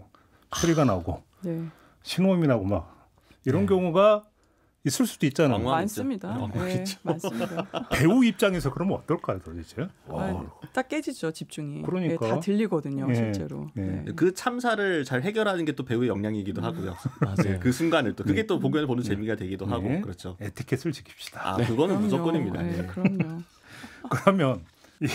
Speaker 2: 소리가 나오고
Speaker 4: 네.
Speaker 2: 신호음이 나고 막 이런 경우가 있을 수도 있잖아요.
Speaker 5: 엉망.
Speaker 4: 많습니다. 네, 많습니다.
Speaker 2: 배우 입장에서 그러면 어떨까요, 도대체?
Speaker 4: 딱 깨지죠, 집중이.
Speaker 2: 그러니까.
Speaker 4: 다 들리거든요,
Speaker 2: 예.
Speaker 4: 실제로.
Speaker 2: 예.
Speaker 4: 네.
Speaker 5: 그 참사를 잘 해결하는 게 또 배우의 역량이기도 하고요.
Speaker 6: 맞아요.
Speaker 5: 그 순간을 또 그게 또 공연을 보는 재미가 되기도 하고
Speaker 2: 네.
Speaker 5: 그렇죠.
Speaker 2: 에티켓을 지킵시다.
Speaker 5: 아 그거는 무조건입니다.
Speaker 4: 네,
Speaker 5: 네.
Speaker 4: 그럼요.
Speaker 2: 그러면 이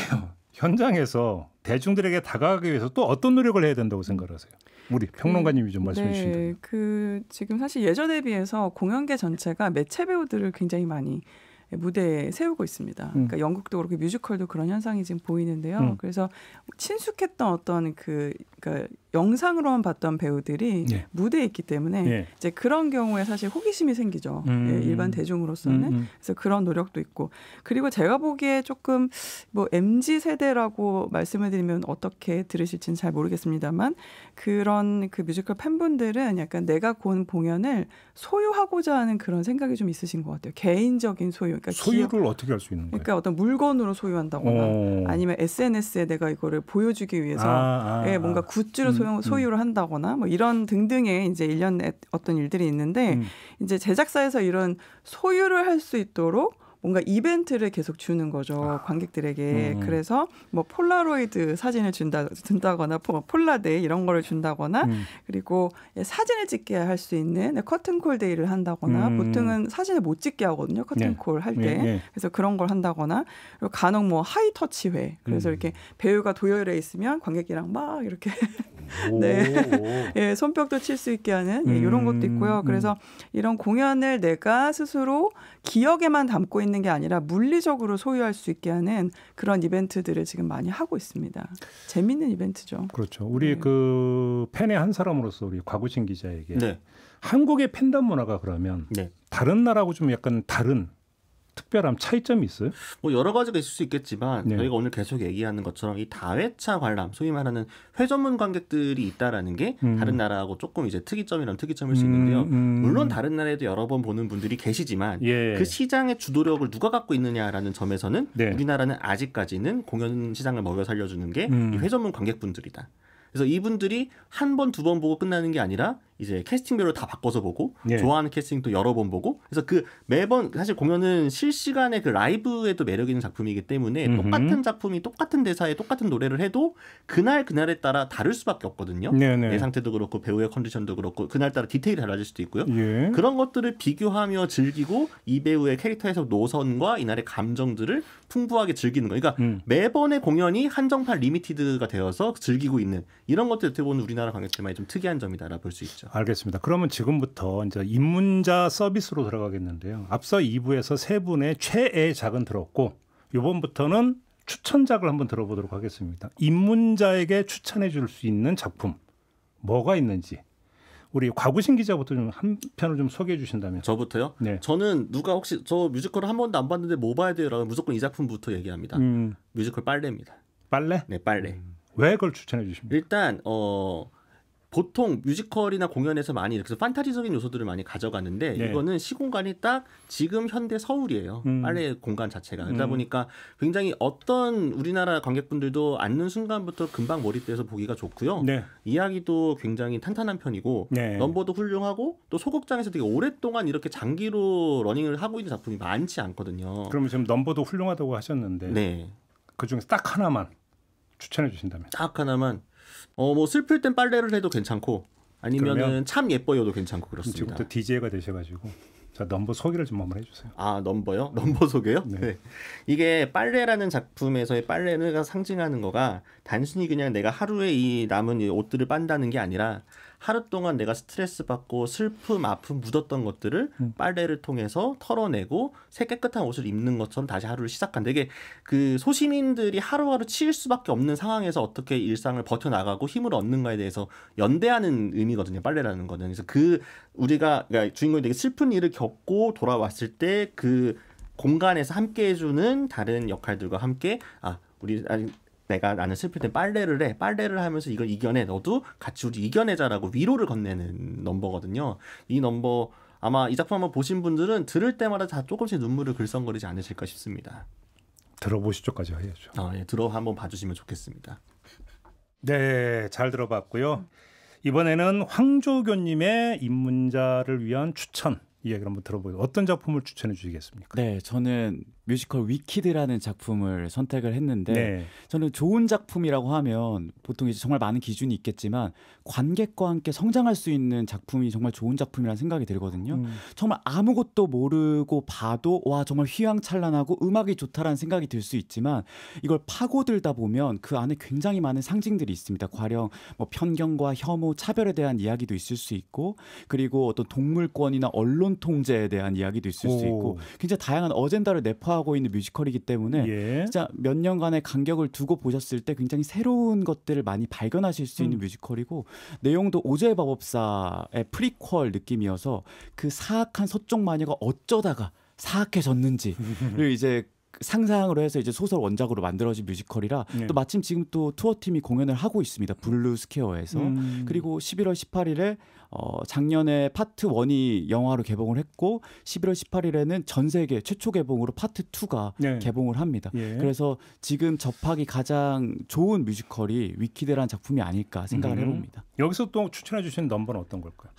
Speaker 2: 현장에서 대중들에게 다가가기 위해서 또 어떤 노력을 해야 된다고 생각하세요? 우리 평론가님이 좀 말씀해 주신다면.
Speaker 4: 그 지금 사실 예전에 비해서 공연계 전체가 매체 배우들을 굉장히 많이 무대에 세우고 있습니다. 그러니까 연극도 그렇고 뮤지컬도 그런 현상이 지금 보이는데요. 그래서 친숙했던 어떤 그러니까 영상으로만 봤던 배우들이
Speaker 2: 예.
Speaker 4: 무대에 있기 때문에
Speaker 2: 예.
Speaker 4: 이제 그런 경우에 사실 호기심이 생기죠. 예, 일반 대중으로서는. 그래서 그런 노력도 있고. 그리고 제가 보기에 조금 뭐 MZ 세대라고 말씀을 드리면 어떻게 들으실지는 잘 모르겠습니다만 그런 그 뮤지컬 팬분들은 약간 내가 본 공연을 소유하고자 하는 그런 생각이 좀 있으신 것 같아요. 개인적인 소유. 그러니까
Speaker 2: 소유를 어떻게 할 수 있는 거예요?
Speaker 4: 그러니까 어떤 물건으로 소유한다거나 아니면 SNS에 내가 이거를 보여주기 위해서 예, 뭔가 굿즈로 소유를 한다거나 뭐 이런 등등의 이제 일련의 어떤 일들이 있는데 이제 제작사에서 이런 소유를 할 수 있도록 뭔가 이벤트를 계속 주는 거죠. 관객들에게. 그래서 뭐 폴라로이드 사진을 준다거나 폴라데이 이런 거를 준다거나 그리고 사진을 찍게 할 수 있는 커튼콜 데이를 한다거나 보통은 사진을 못 찍게 하거든요. 커튼콜 할 때. 그래서 그런 걸 한다거나 그리고 간혹 뭐 하이터치회. 그래서 이렇게 배우가 도열해 있으면 관객이랑 막 이렇게 네. 예, 손뼉도 칠 수 있게 하는 예, 이런 것도 있고요. 그래서 이런 공연을 내가 스스로 기억에만 담고 있는 게 아니라 물리적으로 소유할 수 있게 하는 그런 이벤트들을 지금 많이 하고 있습니다. 재밌는 이벤트죠.
Speaker 2: 그렇죠. 우리 그 팬의 한 사람으로서 우리 곽우신 기자에게
Speaker 5: 네.
Speaker 2: 한국의 팬덤 문화가 그러면
Speaker 5: 네.
Speaker 2: 다른 나라하고 좀 약간 다른 특별한 차이점이 있어요?
Speaker 5: 뭐 여러 가지가 있을 수 있겠지만
Speaker 2: 네.
Speaker 5: 저희가 오늘 계속 얘기하는 것처럼 이 다회차 관람, 소위 말하는 회전문 관객들이 있다라는 게 다른 나라하고 조금 이제 특이점이라는 특이점일 수 있는데요. 물론 다른 나라에도 여러 번 보는 분들이 계시지만
Speaker 2: 예.
Speaker 5: 그 시장의 주도력을 누가 갖고 있느냐라는 점에서는
Speaker 2: 네.
Speaker 5: 우리나라는 아직까지는 공연 시장을 먹여 살려주는 게 이 회전문 관객분들이다. 그래서 이분들이 한 번, 두 번 보고 끝나는 게 아니라 이제 캐스팅별로 다 바꿔서 보고
Speaker 2: 예.
Speaker 5: 좋아하는 캐스팅도 여러 번 보고 그래서 그 매번 사실 공연은 실시간의 그 라이브에도 매력 있는 작품이기 때문에 똑같은 작품이 똑같은 대사에 똑같은 노래를 해도 그날에 따라 다를 수밖에 없거든요.
Speaker 2: 네네.
Speaker 5: 내 상태도 그렇고 배우의 컨디션도 그렇고 그날따라 디테일이 달라질 수도 있고요.
Speaker 2: 예.
Speaker 5: 그런 것들을 비교하며 즐기고 이 배우의 캐릭터에서 노선과 이날의 감정들을 풍부하게 즐기는 거예요. 그러니까 매번의 공연이 한정판 리미티드가 되어서 즐기고 있는 이런 것들 어떻게 보면 우리나라 관객들만의 좀 특이한 점이다라고 볼 수 있죠.
Speaker 2: 알겠습니다. 그러면 지금부터 이제 입문자 서비스로 들어가겠는데요. 앞서 2부에서 세 분의 최애작은 들었고 이번부터는 추천작을 한번 들어보도록 하겠습니다. 입문자에게 추천해 줄 수 있는 작품 뭐가 있는지 우리 곽우신 기자부터 좀 한 편을 좀 소개해 주신다면.
Speaker 5: 저부터요?
Speaker 2: 네.
Speaker 5: 저는 누가 혹시 저 뮤지컬을 한 번도 안 봤는데 뭐 봐야 돼요? 라고 무조건 이 작품부터 얘기합니다. 뮤지컬 빨래입니다.
Speaker 2: 빨래?
Speaker 5: 네, 빨래.
Speaker 2: 왜 그걸 추천해 주십니까?
Speaker 5: 일단 보통 뮤지컬이나 공연에서 많이 이렇게 판타지적인 요소들을 많이 가져가는데
Speaker 2: 네.
Speaker 5: 이거는 시공간이 딱 지금 현대 서울이에요. 빨래 공간 자체가. 그러다 보니까 굉장히 어떤 우리나라 관객분들도 앉는 순간부터 금방 몰입돼서 보기가 좋고요.
Speaker 2: 네.
Speaker 5: 이야기도 굉장히 탄탄한 편이고
Speaker 2: 네.
Speaker 5: 넘버도 훌륭하고 또 소극장에서 되게 오랫동안 이렇게 장기로 러닝을 하고 있는 작품이 많지 않거든요.
Speaker 2: 그러면 지금 넘버도 훌륭하다고 하셨는데
Speaker 5: 네.
Speaker 2: 그중에서 딱 하나만 추천해 주신다면.
Speaker 5: 딱 하나만 뭐 슬플 땐 빨래를 해도 괜찮고 아니면은 참 예뻐요도 괜찮고 그렇습니다.
Speaker 2: 지금부터 DJ가 되셔가지고 자 넘버 소개를 좀 한번 해주세요.
Speaker 5: 아 넘버요? 넘버 소개요?
Speaker 2: 네.
Speaker 5: 네. 이게 빨래라는 작품에서의 빨래가 상징하는 거가 단순히 그냥 내가 하루에 이 남은 이 옷들을 빤다는 게 아니라 하루 동안 내가 스트레스 받고 슬픔, 아픔 묻었던 것들을 빨래를 통해서 털어내고 새 깨끗한 옷을 입는 것처럼 다시 하루를 시작한다. 이게 그 소시민들이 하루하루 치일 수밖에 없는 상황에서 어떻게 일상을 버텨나가고 힘을 얻는가에 대해서 연대하는 의미거든요. 빨래라는 거는. 그래서 우리가 그러니까 주인공이 되게 슬픈 일을 겪고 돌아왔을 때 그 공간에서 함께 해주는 다른 역할들과 함께 나는 슬플 때 빨래를 해. 빨래를 하면서 이걸 이겨내. 너도 같이 우리 이겨내자라고 위로를 건네는 넘버거든요. 이 넘버 아마 이 작품 한번 보신 분들은 들을 때마다 다 조금씩 눈물을 글썽거리지 않으실까 싶습니다.
Speaker 2: 들어보시죠까지 해야죠.
Speaker 5: 예, 들어 한번 봐주시면 좋겠습니다.
Speaker 2: 네, 잘 들어봤고요. 이번에는 황조교님의 입문자를 위한 추천 이야기를 한번 들어보요. 어떤 작품을 추천해 주시겠습니까?
Speaker 6: 네, 저는 뮤지컬 위키드라는 작품을 선택을 했는데
Speaker 2: 네.
Speaker 6: 저는 좋은 작품이라고 하면 보통 이제 정말 많은 기준이 있겠지만 관객과 함께 성장할 수 있는 작품이 정말 좋은 작품이라는 생각이 들거든요. 정말 아무것도 모르고 봐도 와 정말 휘황찬란하고 음악이 좋다라는 생각이 들 수 있지만 이걸 파고들다 보면 그 안에 굉장히 많은 상징들이 있습니다. 가령 뭐 편견과 혐오, 차별에 대한 이야기도 있을 수 있고 그리고 어떤 동물권이나 언론 통제에 대한 이야기도 있을 수 있고 굉장히 다양한 어젠다를 내포하고 있는 뮤지컬이기 때문에 진짜 몇 년간의 간격을 두고 보셨을 때 굉장히 새로운 것들을 많이 발견하실 수 있는 뮤지컬이고 내용도 오즈의 마법사의 프리퀄 느낌이어서 그 사악한 서쪽 마녀가 어쩌다가 사악해졌는지를 이제 상상으로 해서 이제 소설 원작으로 만들어진 뮤지컬이라 또 마침 지금 또 투어팀이 공연을 하고 있습니다. 블루 스퀘어에서. 그리고 11월 18일에 작년에 파트 1이 영화로 개봉을 했고 11월 18일에는 전 세계 최초 개봉으로 파트 2가 개봉을 합니다. 그래서 지금 접하기 가장 좋은 뮤지컬이 위키드라는 작품이 아닐까 생각을 해봅니다.
Speaker 2: 여기서 또 추천해 주신 넘버는 어떤 걸까요?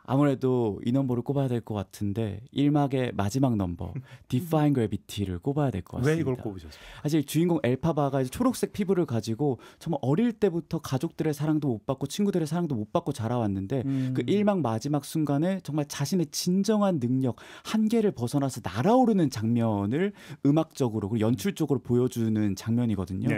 Speaker 6: 아무래도 이 넘버를 꼽아야 될 것 같은데 1막의 마지막 넘버 Defying Gravity를 꼽아야 될 것 같습니다.
Speaker 2: 왜 이걸 꼽으셨어요?
Speaker 6: 사실 주인공 엘파바가 이제 초록색 피부를 가지고 정말 어릴 때부터 가족들의 사랑도 못 받고 친구들의 사랑도 못 받고 자라왔는데 그 1막 마지막 순간에 정말 자신의 진정한 능력 한계를 벗어나서 날아오르는 장면을 음악적으로 그리고 연출적으로 보여주는 장면이거든요.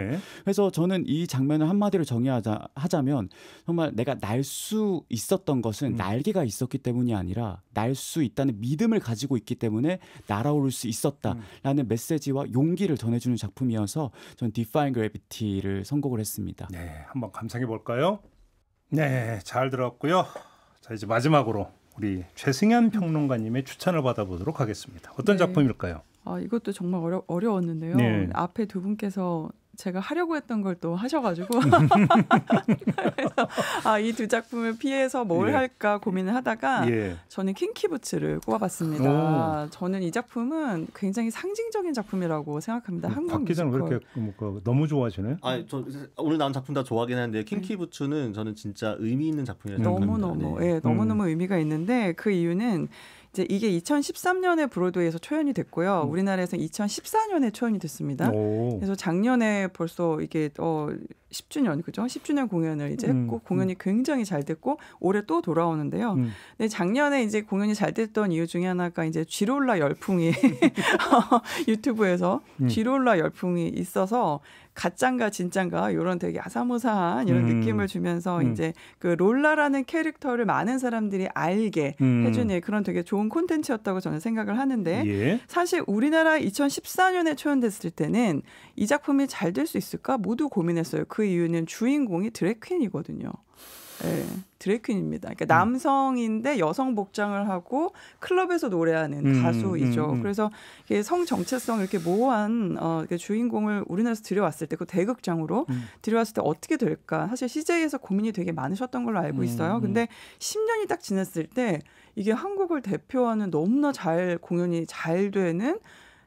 Speaker 6: 그래서 저는 이 장면을 한마디로 정의하자면 정말 내가 날 수 있었던 것은 날개가 있었기 때문이 아니라 날 수 있다는 믿음을 가지고 있기 때문에 날아오를 수 있었다라는 메시지와 용기를 전해주는 작품이어서 전 Defying Gravity를 선곡을 했습니다.
Speaker 2: 네, 한번 감상해 볼까요? 네, 잘 들었고요. 자, 이제 마지막으로 우리 최승현 평론가님의 추천을 받아보도록 하겠습니다. 어떤 작품일까요?
Speaker 4: 이것도 정말 어려웠는데요. 앞에 두 분께서 제가 하려고 했던 걸 또 하셔가지고 그래서 이 두 작품을 피해서 뭘 할까 고민을 하다가 저는 킹키부츠를 꼽아봤습니다. 저는 이 작품은 굉장히 상징적인 작품이라고 생각합니다. 한국
Speaker 2: 박 기자는 왜 이렇게 너무 좋아하시나요?
Speaker 5: 저 오늘 나온 작품 다 좋아하긴 하는데 킹키부츠는 저는 진짜 의미 있는 작품이라고 생각합니다.
Speaker 4: 너무너무 의미가 있는데 그 이유는 이제 이게 2013년에 브로드웨이에서 초연이 됐고요. 우리나라에서 2014년에 초연이 됐습니다. 그래서 작년에 벌써 이게 10주년 그죠? 10주년 공연을 이제 했고 공연이 굉장히 잘 됐고 올해 또 돌아오는데요. 근데 작년에 이제 공연이 잘 됐던 이유 중에 하나가 이제 쥐롤라 열풍이 유튜브에서 쥐롤라 열풍이 있어서 가짠가 진짠가 이런 되게 아사모사한 이런 느낌을 주면서 이제 그 롤라라는 캐릭터를 많은 사람들이 알게 해주는 그런 되게 좋은 콘텐츠였다고 저는 생각을 하는데 사실 우리나라 2014년에 초연됐을 때는 이 작품이 잘 될 수 있을까 모두 고민했어요. 그 이유는 주인공이 드래퀸이거든요. 드래퀸입니다. 그러니까 남성인데 여성 복장을 하고 클럽에서 노래하는 가수이죠. 그래서 이게 성 정체성 이렇게 모호한 주인공을 우리나라에서 들여왔을 때 그 대극장으로 들여왔을 때 어떻게 될까? 사실 CJ에서 고민이 되게 많으셨던 걸로 알고 있어요. 근데 10년이 딱 지났을 때 이게 한국을 대표하는 너무나 공연이 잘 되는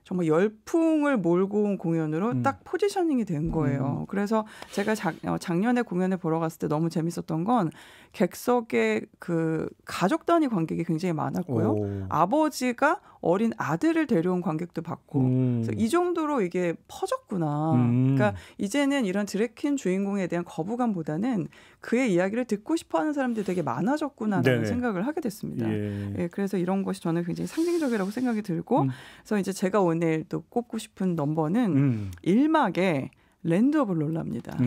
Speaker 4: 정말 열풍을 몰고 온 공연으로 딱 포지셔닝이 된 거예요. 그래서 제가 작년에 공연을 보러 갔을 때 너무 재밌었던 건 객석에 그 가족 단위 관객이 굉장히 많았고요. 아버지가 어린 아들을 데려온 관객도 봤고 그래서 이 정도로 이게 퍼졌구나. 그러니까 이제는 이런 드래퀸 주인공에 대한 거부감보다는 그의 이야기를 듣고 싶어하는 사람들이 되게 많아졌구나라는
Speaker 2: 네네.
Speaker 4: 생각을 하게 됐습니다.
Speaker 2: 예.
Speaker 4: 예, 그래서 이런 것이 저는 굉장히 상징적이라고 생각이 들고 그래서 이제 제가 오늘 또 꼽고 싶은 넘버는 1막의 랜드 오브 롤라입니다.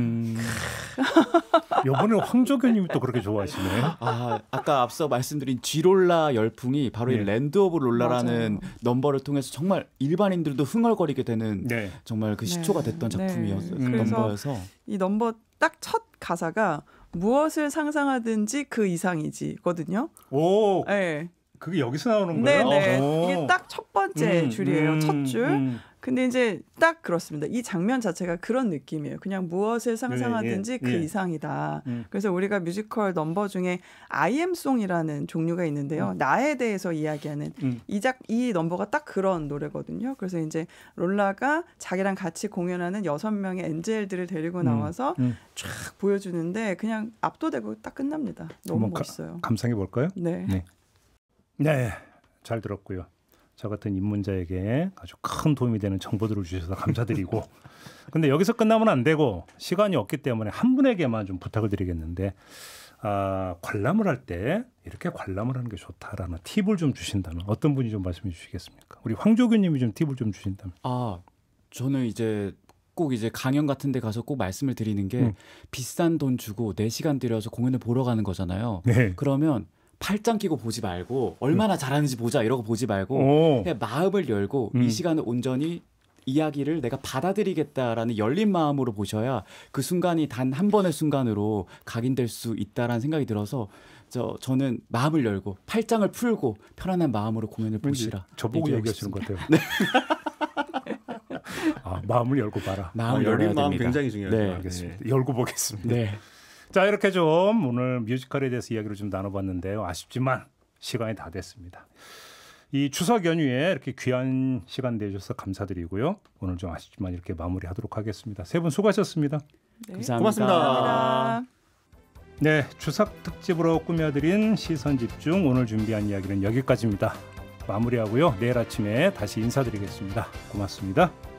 Speaker 2: 이번에 황조교님이 또 그렇게 좋아하시네.
Speaker 6: 아까 앞서 말씀드린 G롤라 열풍이 바로 이 랜드 오브 롤라라는
Speaker 4: 맞아요.
Speaker 6: 넘버를 통해서 정말 일반인들도 흥얼거리게 되는
Speaker 2: 네.
Speaker 6: 정말 그 시초가
Speaker 4: 네.
Speaker 6: 됐던 작품이었어요.
Speaker 4: 네. 그래서
Speaker 6: 넘버여서
Speaker 4: 이 넘버 딱 첫 가사가 무엇을 상상하든지 그 이상이지거든요.
Speaker 2: 오,
Speaker 4: 네.
Speaker 2: 그게 여기서 나오는 거예요?
Speaker 4: 네네.
Speaker 2: 오.
Speaker 4: 이게 딱 첫 번째 줄이에요. 첫 줄. 근데 이제 딱 그렇습니다. 이 장면 자체가 그런 느낌이에요. 그냥 무엇을 상상하든지 그 이상이다. 그래서 우리가 뮤지컬 넘버 중에 IM송이라는 종류가 있는데요. 나에 대해서 이야기하는 이 넘버가 딱 그런 노래거든요. 그래서 이제 롤라가 자기랑 같이 공연하는 6명의 엔젤들을 데리고 나와서 쫙 보여주는데 그냥 압도되고 딱 끝납니다. 너무 멋있어요.
Speaker 2: 감상해 볼까요?
Speaker 4: 네.
Speaker 2: 네, 잘 들었고요. 저 같은 입문자에게 아주 큰 도움이 되는 정보들을 주셔서 감사드리고 근데 여기서 끝나면 안 되고 시간이 없기 때문에 한 분에게만 좀 부탁을 드리겠는데 관람을 할 때 이렇게 관람을 하는 게 좋다라는 팁을 좀 주신다면 어떤 분이 좀 말씀해 주시겠습니까? 우리 황조규님이 좀 팁을 좀 주신다면.
Speaker 6: 저는 이제 꼭 이제 강연 같은 데 가서 꼭 말씀을 드리는 게 비싼 돈 주고 4시간 들여서 공연을 보러 가는 거잖아요.
Speaker 2: 네.
Speaker 6: 그러면 팔짱 끼고 보지 말고 얼마나 잘하는지 보자 이러고 보지 말고 그냥 마음을 열고 이 시간을 온전히 이야기를 내가 받아들이겠다라는 열린 마음으로 보셔야 그 순간이 단 한 번의 순간으로 각인될 수 있다라는 생각이 들어서 저는 마음을 열고 팔짱을 풀고 편안한 마음으로 공연을 보시라.
Speaker 2: 저보고 얘기하시는 것 같아요. 네. 마음을 열고 봐라.
Speaker 6: 마음을
Speaker 5: 열린 마음
Speaker 6: 됩니다.
Speaker 5: 굉장히 중요해요.
Speaker 2: 네, 알겠습니다. 열고 보겠습니다.
Speaker 6: 네.
Speaker 2: 자, 이렇게 좀 오늘 뮤지컬에 대해서 이야기를 좀 나눠봤는데요. 아쉽지만 시간이 다 됐습니다. 이 추석 연휴에 이렇게 귀한 시간 내주셔서 감사드리고요. 오늘 좀 아쉽지만 이렇게 마무리하도록 하겠습니다. 세 분 수고하셨습니다.
Speaker 4: 네.
Speaker 6: 감사합니다.
Speaker 5: 고맙습니다.
Speaker 2: 네, 추석 특집으로 꾸며드린 시선집중 오늘 준비한 이야기는 여기까지입니다. 마무리하고요. 내일 아침에 다시 인사드리겠습니다. 고맙습니다.